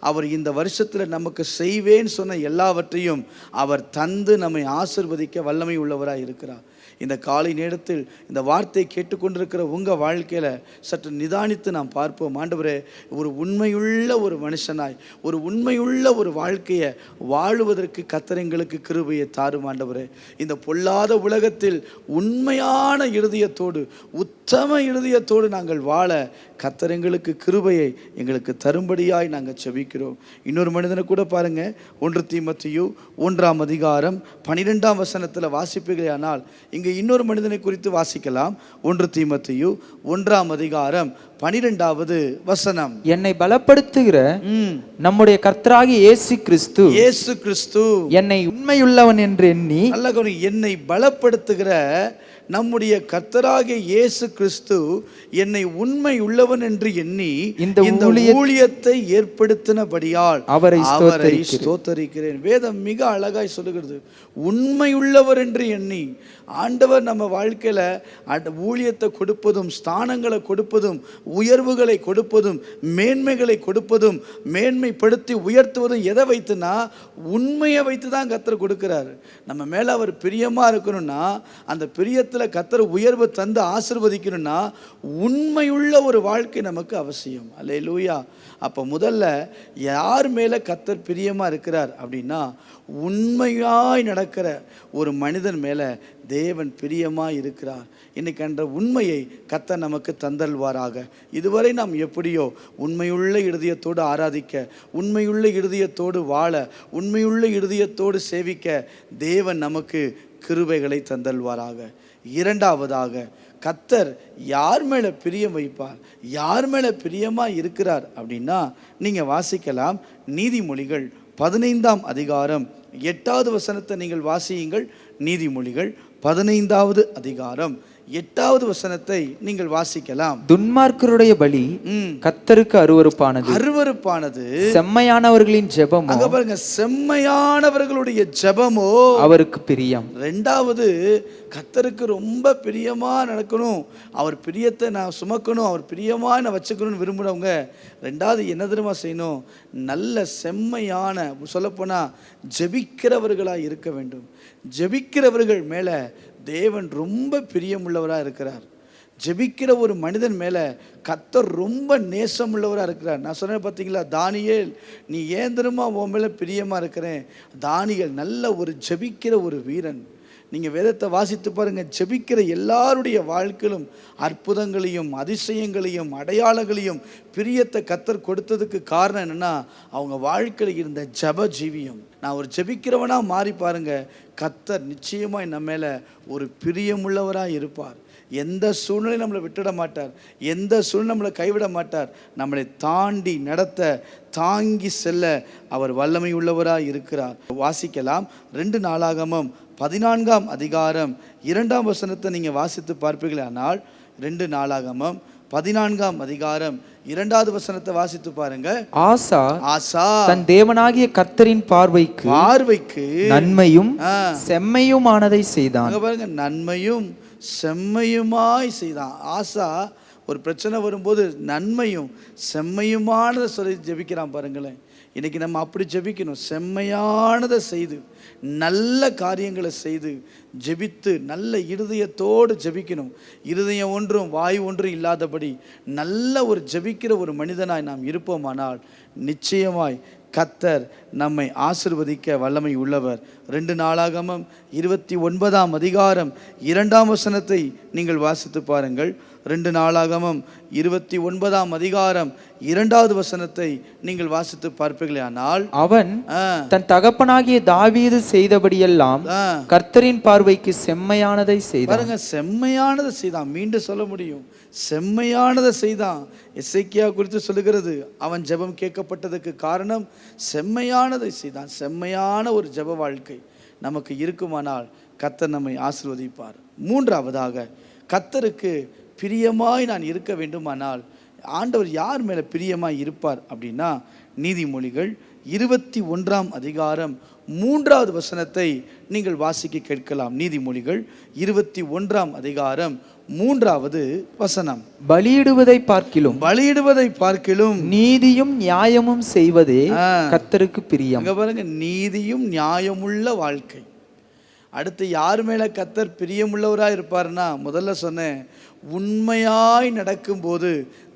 அவர் இந்த வருஷத்தில் நமக்கு செய்வேன்னு சொன்ன எல்லாவற்றையும் அவர் தந்து நம்மை ஆசீர்வதிக்க வல்லமை உள்ளவராக இருக்கிறார். இந்த காலை நேரத்தில் இந்த வார்த்தையை கேட்டுக்கொண்டிருக்கிற உங்கள் வாழ்க்கையில் சற்று நிதானித்து நாம் பார்ப்போம். ஆண்டவரே, ஒரு உண்மையுள்ள ஒரு மனுஷனாய், ஒரு உண்மையுள்ள ஒரு வாழ்க்கையை வாழுவதற்கு கர்த்தர் எங்களுக்கு கிருபையை தாரும் ஆண்டவரே. இந்த பொல்லாத உலகத்தில் உண்மையான இருதயத்தோடு, உத்தம இருதயத்தோடு நாங்கள் வாழ கர்த்தர் எங்களுக்கு கிருபையை எங்களுக்கு தரும்படியாய் நாங்கள் செபிக்கிறோம். இன்னொரு மனிதனை கூட பாருங்க, 1 தீமோத்தேயு 1ஆம் அதிகாரம் 12ஆம் வசனத்தில் வாசிப்பீர்களானால் இங்கே இன்னொரு மனிதனை குறித்து வாசிக்கலாம். 1 தீமோத்தேயு 1ஆம் அதிகாரம் 12வது வசனம். என்னை பலப்படுத்துகிற நம்முடைய கர்த்தராகிய இயேசு கிறிஸ்து என்னை உண்மையுள்ளவன் என்று எண்ணி, நல்ல என்னை பலப்படுத்துகிற நம்முடைய கர்த்தராகிய இயேசு கிறிஸ்து என்னை உண்மை உள்ளவன் என்று எண்ணி இந்த ஊழியத்தை ஏற்படுத்தினபடியால் அவரை ஸ்தோத்தரிக்கிறேன். வேதம் மிக அழகாய் சொல்லுகிறது, உண்மையுள்ளவர் என்று எண்ணி. ஆண்டவர் நம்ம வாழ்க்கையில ஊழியத்தை கொடுப்பதும், ஸ்தானங்களை கொடுப்பதும், உயர்வுகளை கொடுப்பதும், மேன்மைகளை கொடுப்பதும், மேன்மைப்படுத்தி உயர்த்துவதும் எதை வைத்துனா உண்மையை வைத்து தான் கர்த்தர் கொடுக்கிறாரு. நம்ம மேல அவர் பிரியமா இருக்கணும்னா, அந்த பிரியத்தில் கர்த்தர் உயர்வு தந்து ஆசீர்வதிக்கணும்னா உண்மையுள்ள ஒரு வாழ்க்கை நமக்கு அவசியம். அல்லேலூயா. அப்போ முதல்ல யார் மேலே கர்த்தர் பிரியமாக இருக்கிறார் அப்படின்னா, உண்மையாய் நடக்கிற ஒரு மனிதன் மேலே தேவன் பிரியமாக இருக்கிறார். இன்னைக்கு என்ற உண்மையை கர்த்தர் நமக்கு தந்தல்வாராக. இதுவரை நாம் எப்படியோ உண்மையுள்ள இருதயத்தோடு ஆராதிக்க, உண்மையுள்ள இருதயத்தோடு வாழ, உண்மையுள்ள இருதயத்தோடு சேவிக்க தேவன் நமக்கு கிருபைகளை தந்தல்வாராக. இரண்டாவதாக, கர்த்தர் யார் மேலே பிரியம் வைப்பார், யார் மேலே பிரியமாக இருக்கிறார் அப்படின்னா நீங்கள் வாசிக்கலாம். நீதிமொழிகள் 15ஆம் அதிகாரம் 8வது வசனத்தை நீங்கள் வாசியுங்கள். நீதிமொழிகள் 15வது அதிகாரம் 8வது வசனத்தை நீங்கள் வாசிக்கலாம். துன்மார்க்கருடைய பலி கர்த்தருக்கு அருவருப்பானது, செம்மையானவர்களின் ஜெபமோ, அங்க பாருங்க, செம்மையானவர்களுடைய ஜெபமோ அவருக்கு பிரியம். ரெண்டாவது, கர்த்தருக்கு ரொம்ப பிரியமா நடக்கணும், அவர் பிரியத்தை நான் சுமக்கணும், அவர் பிரியமா நான் வச்சுக்கணும்னு விரும்புகிறவங்க ரெண்டாவது என்ன தெரியுமா செய்யணும்? நல்ல செம்மையான, சொல்லப்போனா ஜெபிக்கிறவர்களாக இருக்க வேண்டும். ஜெபிக்கிறவர்கள் மேலே தேவன் ரொம்ப பிரியமுள்ளவராக இருக்கிறார். ஜெபிக்கிற ஒரு மனிதன் மேலே கர்த்தர் ரொம்ப நேசமுள்ளவராக இருக்கிறார். நான் சொன்னேன் பார்த்தீங்களா, தானியேல் நீ ஏன் தெரியுமா உன் மேலே பிரியமாக இருக்கிறேன்? தானியேல் நல்ல ஒரு ஜெபிக்கிற ஒரு வீரன். நீங்கள் வேதத்தை வாசித்து பாருங்கள், ஜெபிக்கிற எல்லாருடைய வாழ்க்கையிலும் அற்புதங்களையும் அதிசயங்களையும் அடையாளங்களையும் பிரியத்தை கர்த்தர் கொடுத்ததுக்கு காரணம் என்னென்னா, அவங்க வாழ்க்கையில் இருந்த ஜெப ஜீவியம். நான் ஒரு ஜெபிக்கிறவனாக மாறி பாருங்க, கர்த்தர் நிச்சயமாக நம்ம மேலே ஒரு பிரியமுள்ளவராக இருப்பார். எந்த சூழ்நிலை நம்மளை விட்டுட மாட்டார், எந்த சூழ்நிலை நம்மளை கைவிட மாட்டார். நம்மளை தாண்டி நடத்த, தாங்கி செல்ல அவர் வல்லமை உள்ளவராக இருக்கிறார். வாசிக்கலாம். 2 நாளாகமம் 14ஆம் அதிகாரம் 2ஆம் வசனத்தை நீங்கள் வாசித்து பார்ப்பீர்களானால், 2 நாளாகமம் 14ஆம் அதிகாரம் 2வது வசனத்தை வாசித்து பாருங்க. ஆசா தன் தேவனாகிய கர்த்தரின் பார்வைக்கு நன்மையும் செம்மையுமானதை செய்தான். பாருங்க, நன்மையும் செம்மையுமாய் செய்தான். ஆசா ஒரு பிரச்சனை வரும்போது நன்மையும் செம்மையுமானதை சொல்லி ஜெபிக்கிறான் பாருங்களேன். இன்றைக்கி நம்ம அப்படி ஜெபிக்கணும். செம்மையானதை செய்து, நல்ல காரியங்களை செய்து ஜெபித்து, நல்ல இருதயத்தோடு ஜெபிக்கணும். இருதயம் ஒன்றும் வாய் ஒன்றும் இல்லாதபடி நல்ல ஒரு ஜெபிக்கிற ஒரு மனிதனாய் நாம் இருப்போமானால் நிச்சயமாய் கர்த்தர் நம்மை ஆசீர்வதிக்க வல்லமை உள்ளவர். 2 நாளாகமம் 29ஆம் அதிகாரம் 2ஆம் வசனத்தை நீங்கள் வாசித்து பாருங்கள். 2 நாளாகமம் 29ஆம் அதிகாரம் 2வது வசனத்தை நீங்கள் வாசித்து பார்ப்பீர்களானால், அவன் தன் தகப்பனாகிய தாவீது செய்தபடியெல்லாம் கர்த்தரின் பார்வைக்கு செம்மையானதை செய்தான். பாருங்க, செம்மையானதை செய்தான். மீண்டும் சொல்ல முடியும், செம்மையானதை செய்தான். எசேக்கியா குறித்து சொல்லுகிறது, அவன் ஜெபம் கேட்கப்பட்டதுக்கு காரணம் செம்மையானதை செய்தான். செம்மையான ஒரு ஜெப வாழ்க்கை நமக்கு இருக்குமானால் கர்த்தர் நம்மை ஆசீர்வதிப்பார். மூன்றாவதாக, கர்த்தருக்கு பிரியமாய் நான் இருக்க வேண்டுமானால் ஆண்டவர் யார் மேலே பிரியமாய் இருப்பார் அப்படின்னா, நீதிமொழிகள் 21ஆம் அதிகாரம் 3வது வசனத்தை நீங்கள் வாசிக்க கேட்கலாம். நீதிமொழிகள் 21ஆம் அதிகாரம் 3வது வசனம். பலியிடுவதை பார்க்கிலும் நீதியும் நியாயமும் செய்வதே கர்த்தருக்கு பிரியம். அங்க பாருங்க, நீதியும் நியாயமுள்ள வாழ்க்கை. அடுத்து யார் மேல கர்த்தர் பிரியமுள்ளவராக இருப்பார்னா, முதல்ல சொன்னேன், உண்மையாய் நடக்கும்போது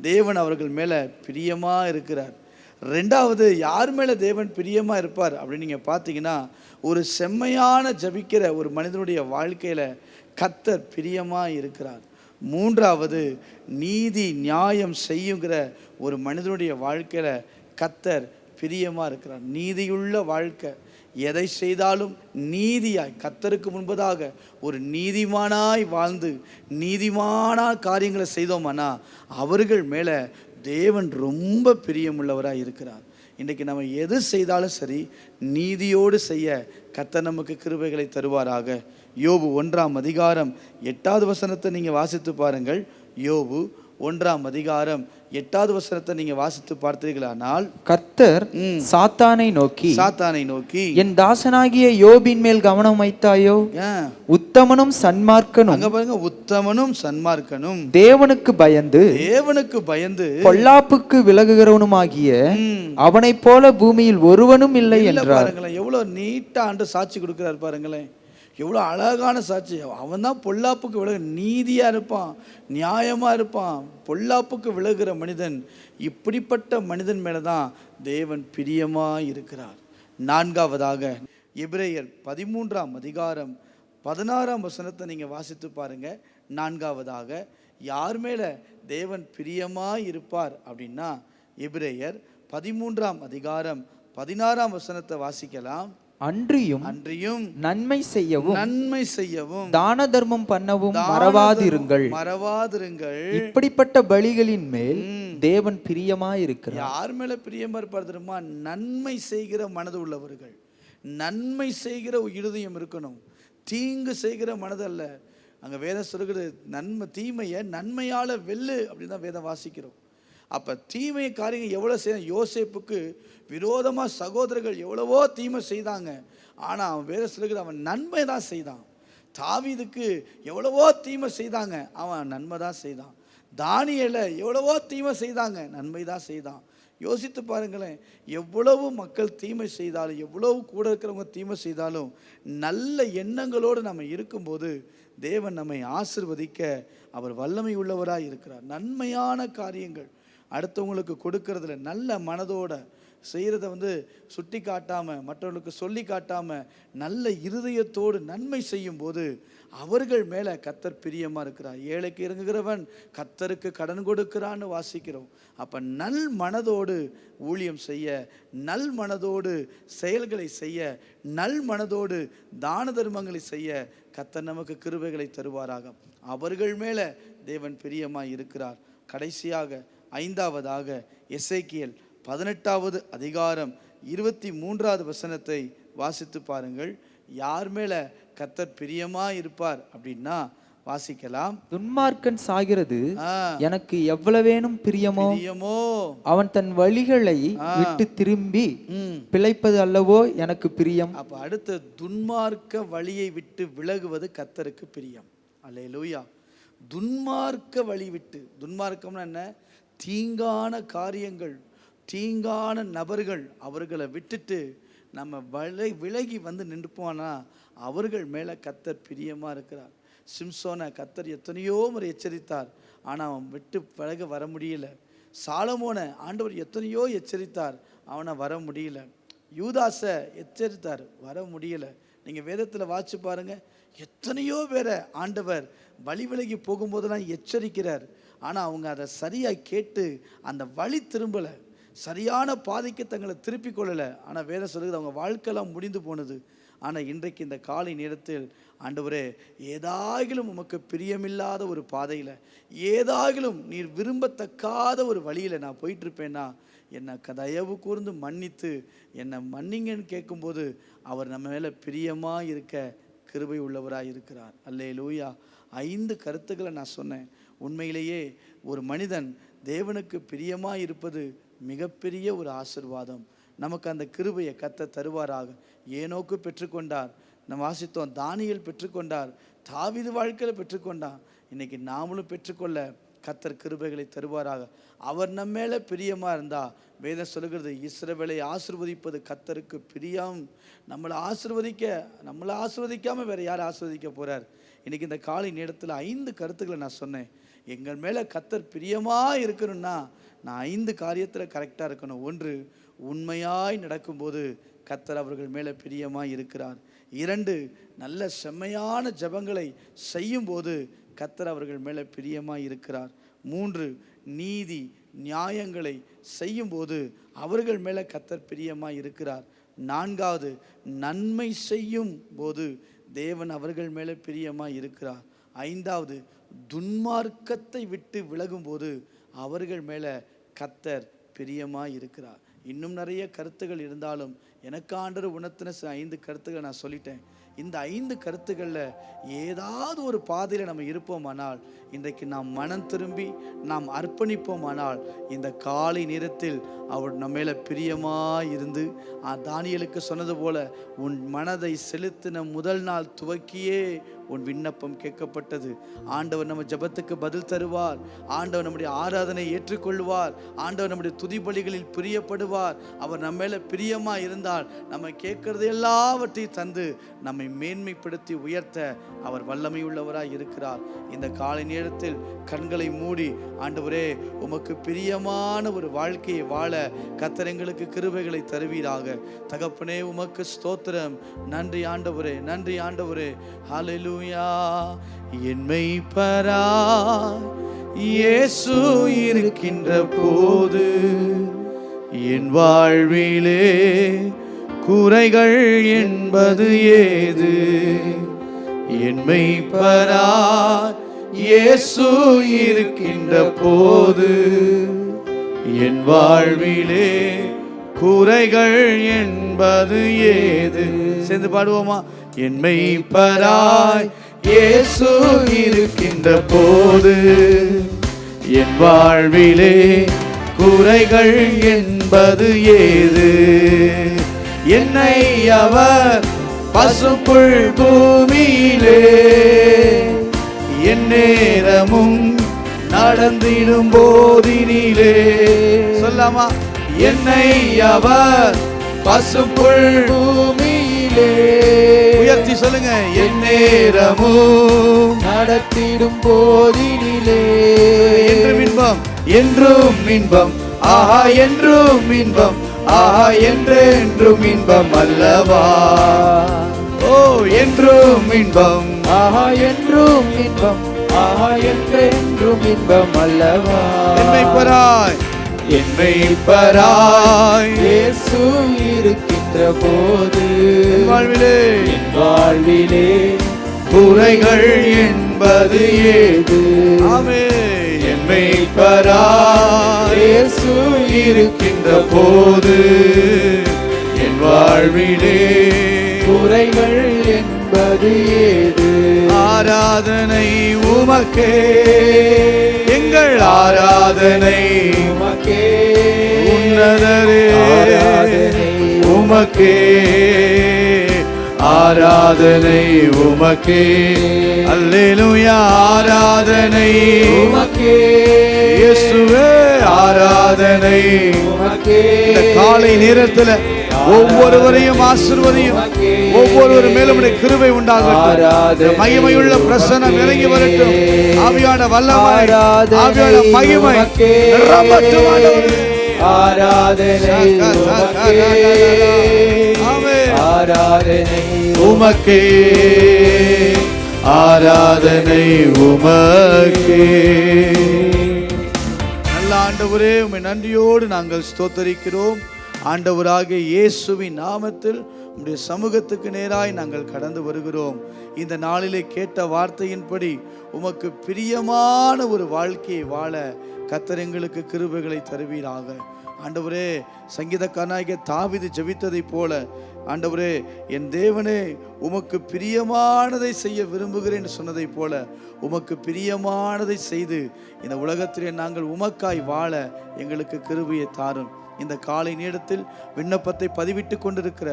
தேவன் அவர்கள் மேல பிரியமா இருக்கிறார். ரெண்டாவது, யார் மேல தேவன் பிரியமா இருப்பார் அப்படின்னு நீங்க பார்த்தீங்கன்னா, ஒரு செம்மையான ஜபிக்கிற ஒரு மனிதனுடைய வாழ்க்கையில கர்த்தர் பிரியமா இருக்கிறார். மூன்றாவது, நீதி நியாயம் செய்யுங்கிற ஒரு மனிதனுடைய வாழ்க்கையில கர்த்தர் பிரியமா இருக்கிறார். நீதியுள்ள வாழ்க்கை, எதை செய்தாலும் நீதியாய் கர்த்தருக்கு முன்பதாக ஒரு நீதிமானாய் வாழ்ந்து நீதிமான காரியங்களை செய்தோமானா அவர்கள் மேலே தேவன் ரொம்ப பிரியமுள்ளவராக இருக்கிறார். இன்றைக்கு நம்ம எது செய்தாலும் சரி நீதியோடு செய்ய கர்த்தர் நமக்கு கிருபைகளை தருவாராக. யோபு 1ஆம் அதிகாரம் 8வது வசனத்தை நீங்கள் வாசித்து பாருங்கள். யோபு 1ஆம் அதிகாரம் 8வது வசனத்தை நீங்க வாசித்து பார்த்தீர்களானால், கர்த்தர் சாத்தானை நோக்கி என் தாசனாகிய யோபின் மேல் கவனம் வைத்தாயோ, உத்தமனும் சன்மார்க்கனும், அங்க பாருங்க, உத்தமனும் சன்மார்க்கனும் தேவனுக்கு பயந்து பொல்லாப்புக்கு விலகுகிறவனுமாகிய அவனை போல பூமியில் ஒருவனும் இல்லை என்றார். பாருங்களேன், எவ்வளவு நீட்டா ஆண்டு சாட்சி கொடுக்கிறார் பாருங்களேன், எவ்வளோ அழகான சாட்சி. அவன் தான் பொல்லாப்புக்கு விலக நீதியாக இருப்பான், நியாயமாக இருப்பான். பொல்லாப்புக்கு விலகுகிற மனிதன், இப்படிப்பட்ட மனிதன் மேலே தான் தேவன் பிரியமாக இருக்கிறார். நான்காவதாக எபிரேயர் 13ஆம் அதிகாரம் 16ஆம் வசனத்தை நீங்கள் வாசித்து பாருங்க. நான்காவதாக யார் மேலே தேவன் பிரியமாக இருப்பார் அப்படின்னா, எபிரேயர் 13ஆம் அதிகாரம் 16ஆம் வசனத்தை வாசிக்கலாம். அன்றியும் நன்மை செய்யவும் தான தர்மம் பண்ணவும் மறவாதிருங்கள். இப்படிப்பட்ட பலிகளின் மேல் தேவன் பிரியமாயிருக்கிறார். யார் மேல பிரியமா இருப்பார் தெரியுமா? நன்மை செய்கிற மனது உள்ளவர்கள். நன்மை செய்கிற இருதயம் இருக்கணும், தீங்கு செய்கிற மனதல்ல. அங்க வேதம் சொல்கிறது, தீமையை நன்மையால வெல்லு அப்படின்னு தான் வேதம் வாசிக்கிறோம். அப்போ தீமை காரியங்கள் எவ்வளோ செய்ய, யோசேப்புக்கு விரோதமாக சகோதரர்கள் எவ்வளவோ தீமை செய்தாங்க, ஆனால் அவன் வேற சொல்லுகிற அவன் நன்மை தான் செய்தான். தாவீதுக்கு எவ்வளவோ தீமை செய்தாங்க, அவன் நன்மை தான் செய்தான். தானியேலை எவ்வளவோ தீமை செய்தாங்க, நன்மை தான் செய்தான். யோசித்து பாருங்களேன், எவ்வளவு மக்கள் தீமை செய்தாலும், எவ்வளவு கூட இருக்கிறவங்க தீமை செய்தாலும், நல்ல எண்ணங்களோடு நம்ம இருக்கும்போது தேவன் நம்மை ஆசிர்வதிக்க அவர் வல்லமை உள்ளவராக இருக்கிறார். நன்மையான காரியங்கள் அடுத்தவங்களுக்கு கொடுக்கறதுல நல்ல மனதோட செய்கிறத சுட்டி காட்டாமல், மற்றவர்களுக்கு சொல்லி காட்டாமல், நல்ல இருதயத்தோடு நன்மை செய்யும் போது அவர்கள் மேலே கர்த்தர் பிரியமாக இருக்கிறார். ஏழைக்கு இறங்குகிறவன் கர்த்தருக்கு கடன் கொடுக்கிறான்னு வாசிக்கிறோம். அப்போ நல் மனதோடு ஊழியம் செய்ய, நல் மனதோடு செயல்களை செய்ய, நல் மனதோடு தான தர்மங்களை செய்ய கர்த்தர் நமக்கு கிருபைகளை தருவாராக. அவர்கள் மேலே தேவன் பிரியமாக இருக்கிறார். கடைசியாக ஐந்தாவதாக எசேக்கியேல் 18வது அதிகாரம் 23வது வசனத்தை வாசித்து பாருங்கள். யார் மேல கர்த்தர் பிரியமா இருப்பார் அப்படின்னா வாசிக்கலாம். துன்மார்க்கன் சாகிறது எனக்கு எவ்வளவேனும் பிரியமோ, அவன் தன் வழிகளை விட்டு திரும்பி பிழைப்பது அல்லவோ எனக்கு பிரியம். அப்ப அடுத்த துன்மார்க்க வழியை விட்டு விலகுவது கர்த்தருக்கு பிரியம். அல்லேலூயா. துன்மார்க்க வழி விட்டு, துன்மார்க்கம்னா என்ன? தீங்கான காரியங்கள், தீங்கான நபர்கள், அவர்களை விட்டுட்டு நம்ம விலகி நின்றுப்போனா அவர்கள் மேலே கர்த்தர் பிரியமாக இருக்கிறார். சிம்சோனை கர்த்தர் எத்தனையோ முறை எச்சரித்தார், ஆனால் அவன் விட்டு விலக வர முடியல. சாலமோனை ஆண்டவர் எத்தனையோ எச்சரித்தார், அவனை வர முடியல. யூதாசை எச்சரித்தார், வர முடியல. நீங்கள் வேதத்தில் வாசிச்சு பாருங்க, எத்தனையோ பேரை ஆண்டவர் வழி விலகி போகும்போதெல்லாம் எச்சரிக்கிறார், ஆனால் அவங்க அதை சரியாக கேட்டு அந்த வழி திரும்பலை, சரியான பாதைக்கு தங்களை திருப்பி கொள்ளலை. ஆனால் வேதம் சொல்லுது அவங்க வாழ்க்கையெல்லாம் முடிந்து போனது. ஆனால் இன்றைக்கு இந்த காலை நேரத்தில் ஆண்டவரே, ஏதாகிலும் உமக்கு பிரியமில்லாத ஒரு பாதையில், ஏதாகிலும் நீர் விரும்பத்தக்காத ஒரு வழியில் நான் போயிட்டுருப்பேன்னா என்னை தயவு கூர்ந்து மன்னித்து என்னை மன்னிங்கன்னு கேட்கும்போது அவர் நம்ம மேலே பிரியமாக இருக்க கிருபை உள்ளவராக இருக்கிறார். அல்லேலூயா. 5 கருத்துக்களை நான் சொன்னேன். உண்மையிலேயே ஒரு மனிதன் தேவனுக்கு பிரியமாக இருப்பது மிகப்பெரிய ஒரு ஆசீர்வாதம். நமக்கு அந்த கிருபையை கர்த்தர் தருவாராக. ஏனோக்கு பெற்றுக்கொண்டார், நம்ம வாசித்தோம். தானியேல் பெற்றுக்கொண்டார், தாவீது வாழ்க்கையில் பெற்றுக்கொண்டான். இன்னைக்கு நாமளும் பெற்றுக்கொள்ள கர்த்தர் கிருபைகளை தருவாராக. அவர் நம்ம மேலே பிரியமாக இருந்தா வேதம் சொல்லுகிறது, இஸ்ரவேலை ஆசீர்வதிப்பது கர்த்தருக்கு பிரியம். நம்மளை ஆசீர்வதிக்காமல் வேற யார் ஆசீர்வதிக்க போறார்? இன்னைக்கு இந்த காலை நேரத்தில் 5 கருத்துக்களை நான் சொன்னேன். எங்கள் மேலே கர்த்தர் பிரியமாக இருக்கணும்னா நான் 5 காரியத்தில் கரெக்டாக இருக்கணும். 1, உண்மையாய் நடக்கும்போது கர்த்தர் அவர்கள் மேலே பிரியமாக இருக்கிறார். 2, நல்ல செம்மையான ஜெபங்களை செய்யும்போது கர்த்தர் அவர்கள் மேலே பிரியமாக இருக்கிறார். 3, நீதி நியாயங்களை செய்யும்போது அவர்கள் மேலே கர்த்தர் பிரியமாக இருக்கிறார். 4வது, நன்மை செய்யும் போது தேவன் அவர்கள் மேலே பிரியமாக இருக்கிறார். 5வது, துன்மார்க்கத்தை விட்டு விலகும்போது அவர்கள் மேலே கர்த்தர் பிரியமாக இருக்கிறார். இன்னும் நிறைய கருத்துகள் இருந்தாலும் எனக்கு ஆண்டவர் உணர்த்தின 5 கருத்துக்களை நான் சொல்லிட்டேன். இந்த 5 கருத்துக்களில் ஏதாவது ஒரு பாதையில் நம்ம இருப்போமானால், இன்றைக்கு நாம் மனம் திரும்பி நாம் அர்ப்பணிப்போமானால், இந்த காலை நேரத்தில் அவர் நம்ம மேலே பிரியமாக இருந்து தானியேலுக்கு சொன்னது போல, உன் மனதை செலுத்தின முதல் நாள் துவக்கியே உன் விண்ணப்பம் கேட்கப்பட்டது. ஆண்டவர் நம்ம ஜெபத்துக்கு பதில் தருவார். ஆண்டவர் நம்முடைய ஆராதனை ஏற்றுக்கொள்வார். ஆண்டவர் நம்முடைய துதி பலிகளில் பிரியப்படுவார். அவர் நம்ம மேலே பிரியமாக இருந்தால் நம்ம கேட்கறது எல்லாவற்றையும் தந்து நம்மை மேன்மைப்படுத்தி உயர்த்த அவர் வல்லமை உள்ளவராய் இருக்கிறார். இந்த காலை நேரத்தில் கண்களை மூடி, ஆண்டவரே உமக்கு பிரியமான ஒரு வாழ்க்கையை வாழ கர்த்தர் எங்களுக்கு கிருபைகளை தருவீராக. தகப்பனே உமக்கு ஸ்தோத்திரம். நன்றி ஆண்டவரே, நன்றி ஆண்டவரே. ஹல்லேலூயா. என் மெய்ப்பராய் இயேசு இருக்கின்ற போது என் வாழ்விலே குறைகள் என்பது ஏது? என் மெய்ப்பராய் இயேசு இருக்கின்ற போது என் வாழ்விலே குறைகள் என்பது ஏது? சேர்ந்து பாடுவோமா? என் மெய்ப்பராய் இயேசு இருக்கின்ற போது என் வாழ்விலே குறைகள் என்பது ஏது? என்னை அவர் பசுப்புள் பூமியிலே என் நேரமும் நடந்திடும் போதினிலே. சொல்லாமா? என்னை அவர் பசுப்புள் பூமியிலே, உயர்த்தி சொல்லுங்க, என் நேரமும் நடத்திடும் போதினிலே என்றும் இன்பம், என்றும் இன்பம், ஆஹா என்றும் இன்பம், ஆஹா என்றென்றும் இன்பம் அல்லவா? ஓ என்றும் இன்பம், ஆஹா என்றும் இன்பம், ஆஹா என்றென்றும் இன்பம் அல்லவா? என்னை பராய், என்னை பராய் இயேசு இருக்கின்ற போது என் வாழ்விலே குறைகள் என்பது ஏது? ஆமென். என்னை பராய் இயேசு இருக்கின்ற போது என் வாழ்விலே குறைகள் என்பது ஏது? ஆராதனை உமக்கே, எங்கள் ஆராதனை உமக்கே, உன்னதரே உமக்கே, ஆராதனை உமக்கே, அல்லேலூயா, ஆராதனை உமக்கே, இயேசுவே ஆராதனை உமக்கே. இந்த காலை நேரத்தில் ஒவ்வொருவரையும் ஆசீர்வதியும், ஒவ்வொருவர் மேலும் கிருபை உண்டாகட்டும், மகிமையுள்ள பிரசன்னம் இறங்கி வரட்டும், ஆவியான வல்லமை, ஆவியான மகிமை நிரம்பட்டும் ஆண்டவரே. ஆராதனை உமக்கே, ஆராதனை உமக்கே. நல்ல ஆண்டவரே, உம்மை நன்றியோடு நாங்கள் ஸ்தோத்தரிக்கிறோம். ஆண்டவராகிய இயேசுவின் நாமத்தில் உம்முடைய சமூகத்துக்கு நேராய் நாங்கள் கடந்து வருகிறோம். இந்த நாளிலே கேட்ட வார்த்தையின்படி உமக்கு பிரியமான ஒரு வாழ்க்கையை வாழ கர்த்தர் எங்களுக்கு கிருபைகளை தருவீராக. ஆண்டவரே, சங்கீதக்காரனாகிய தாவீது ஜெபித்ததை போல, ஆண்டவரே என் தேவனே உமக்கு பிரியமானதை செய்ய விரும்புகிறேன் சொன்னதை போல உமக்கு பிரியமானதை செய்து இந்த உலகத்திலே நாங்கள் உமக்காய் வாழ எங்களுக்கு கிருபையை தாரும். இந்த காலை நேரத்தில் விண்ணப்பத்தை பதிவிட்டு கொண்டிருக்கிற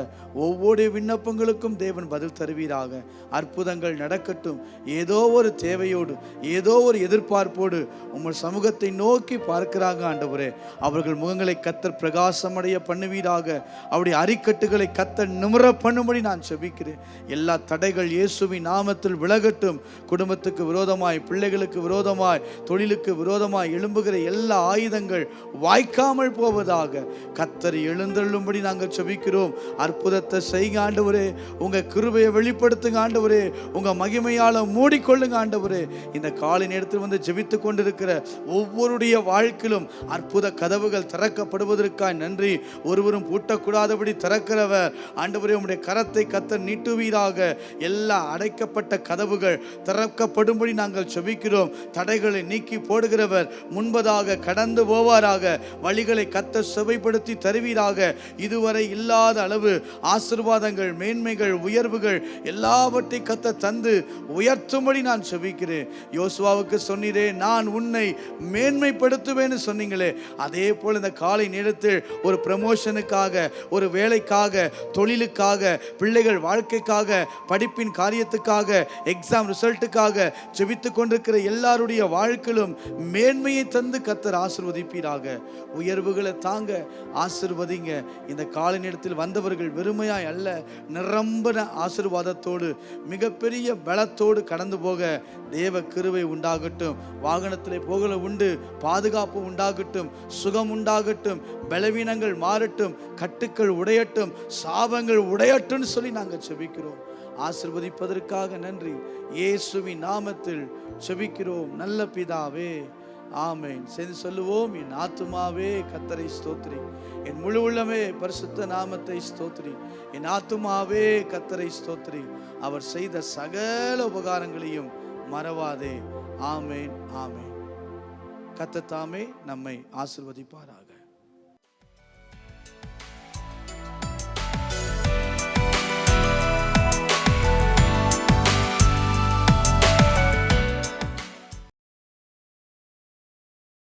ஒவ்வொரு விண்ணப்பங்களுக்கும் தேவன் பதில் தருவீராக. அற்புதங்கள் நடக்கட்டும். ஏதோ ஒரு தேவையோடு, ஏதோ ஒரு எதிர்பார்ப்போடு உங்கள் சமூகத்தை நோக்கி பார்க்கிறாங்க ஆண்டவரே. அவர்கள் முகங்களை கர்த்தர் பிரகாசமடைய பண்ணுவீராக. அவருடைய அரிக்கட்டுகளை கர்த்தர் நிமிர பண்ணும்படி நான் செபிக்கிறேன். எல்லா தடைகள் இயேசுவின் நாமத்தில் விலகட்டும். குடும்பத்துக்கு விரோதமாய், பிள்ளைகளுக்கு விரோதமாய், தொழிலுக்கு விரோதமாய் எழும்புகிற எல்லா ஆயுதங்கள் வாய்க்காமல் போவதாக கர்த்தர் எழுந்தருளும்படி நாங்கள் செபிக்கிறோம். அற்புதத்தை செய்யுங்க ஆண்டவரே. உங்க கிருபையை வெளிப்படுத்துங்க ஆண்டவரே. உங்க மகிமையால மூடிக்கொள்ளுங்க ஆண்டவரே. இந்த காலை நேரத்தில் வந்து ஜெபித்து கொண்டிருக்கிற ஒவ்வொருடைய வாழ்க்கையிலும் அற்புத கதவுகள் திறக்கப்படுவதற்காக நன்றி. ஒருவரும் பூட்டக்கூடாதபடி திறக்கிறவர் ஆண்டவரே, உம்முடைய கரத்தை கர்த்தர் நீட்டுவீராக. எல்லா அடைக்கப்பட்ட கதவுகள் திறக்கப்படும்படி நாங்கள் செபிக்கிறோம். தடைகளை நீக்கி போடுகிறவர் முன்பதாக கடந்து போவாராக. வழிகளை கர்த்தர் செவைப்படுத்தி தருவீராக. இதுவரை இல்லாத அளவு ஆசீர்வாதங்கள், மேன்மைகள், உயர்வுகள் எல்லாவற்றை கர்த்தர் தந்து உயர்த்தும்படி நான் செபிக்கிறேன். யோசுவாவுக்கு சொன்னீரே, நான் உன்னை மேன்மைப்படுத்துவேன்னு சொன்னீங்களே, அதே போல இந்த காலை நேரத்தில் ஒரு ப்ரமோஷனுக்காக, ஒரு வேலைக்காக, தொழிலுக்காக, பிள்ளைகள் வாழ்க்கைக்காக, படிப்பின் காரியத்துக்காக, எக்ஸாம் ரிசல்ட்டுக்காக ஜெபித்து கொண்டிருக்கிற எல்லாருடைய வாழ்க்கையிலும் மேன்மையை தந்து கர்த்தர் ஆசீர்வதிப்பீராக. உயர்வுகளை தாங்க ஆசீர்வதிங்க. இந்த காலை நேரத்தில் வந்தவர்கள் வெறுமையாய் அல்ல, நிரம்பின ஆசீர்வாதத்தோடு மிகப்பெரிய பலத்தோடு கடந்து போக தேவ கிருபை உண்டாகட்டும். வாகனத்திலே போகல உண்டு, பாதுகாப்பு உண்டாகட்டும், சுகம் உண்டாகட்டும், பலவீனங்கள் மாறட்டும், கட்டுக்கள் உடையட்டும், சாபங்கள் உடையட்டும் சொல்லி நாங்கள் செபிக்கிறோம். ஆசீர்வதிப்பதற்காக நன்றி. இயேசுவின் நாமத்தில் செபிக்கிறோம் நல்ல பிதாவே, ஆமென். சேர்ந்து சொல்லுவோம். என் ஆத்துமாவே கர்த்தரை ஸ்தோத்திரி, என் முழு உள்ளமே பரிசுத்த நாமத்தை ஸ்தோத்திரி. என் ஆத்துமாவே கர்த்தரை ஸ்தோத்திரி, அவர் செய்த சகல உபகாரங்களையும் மறவாதே. ஆமென், ஆமென். கர்த்தர் தாமே நம்மை ஆசீர்வதிப்பாராக.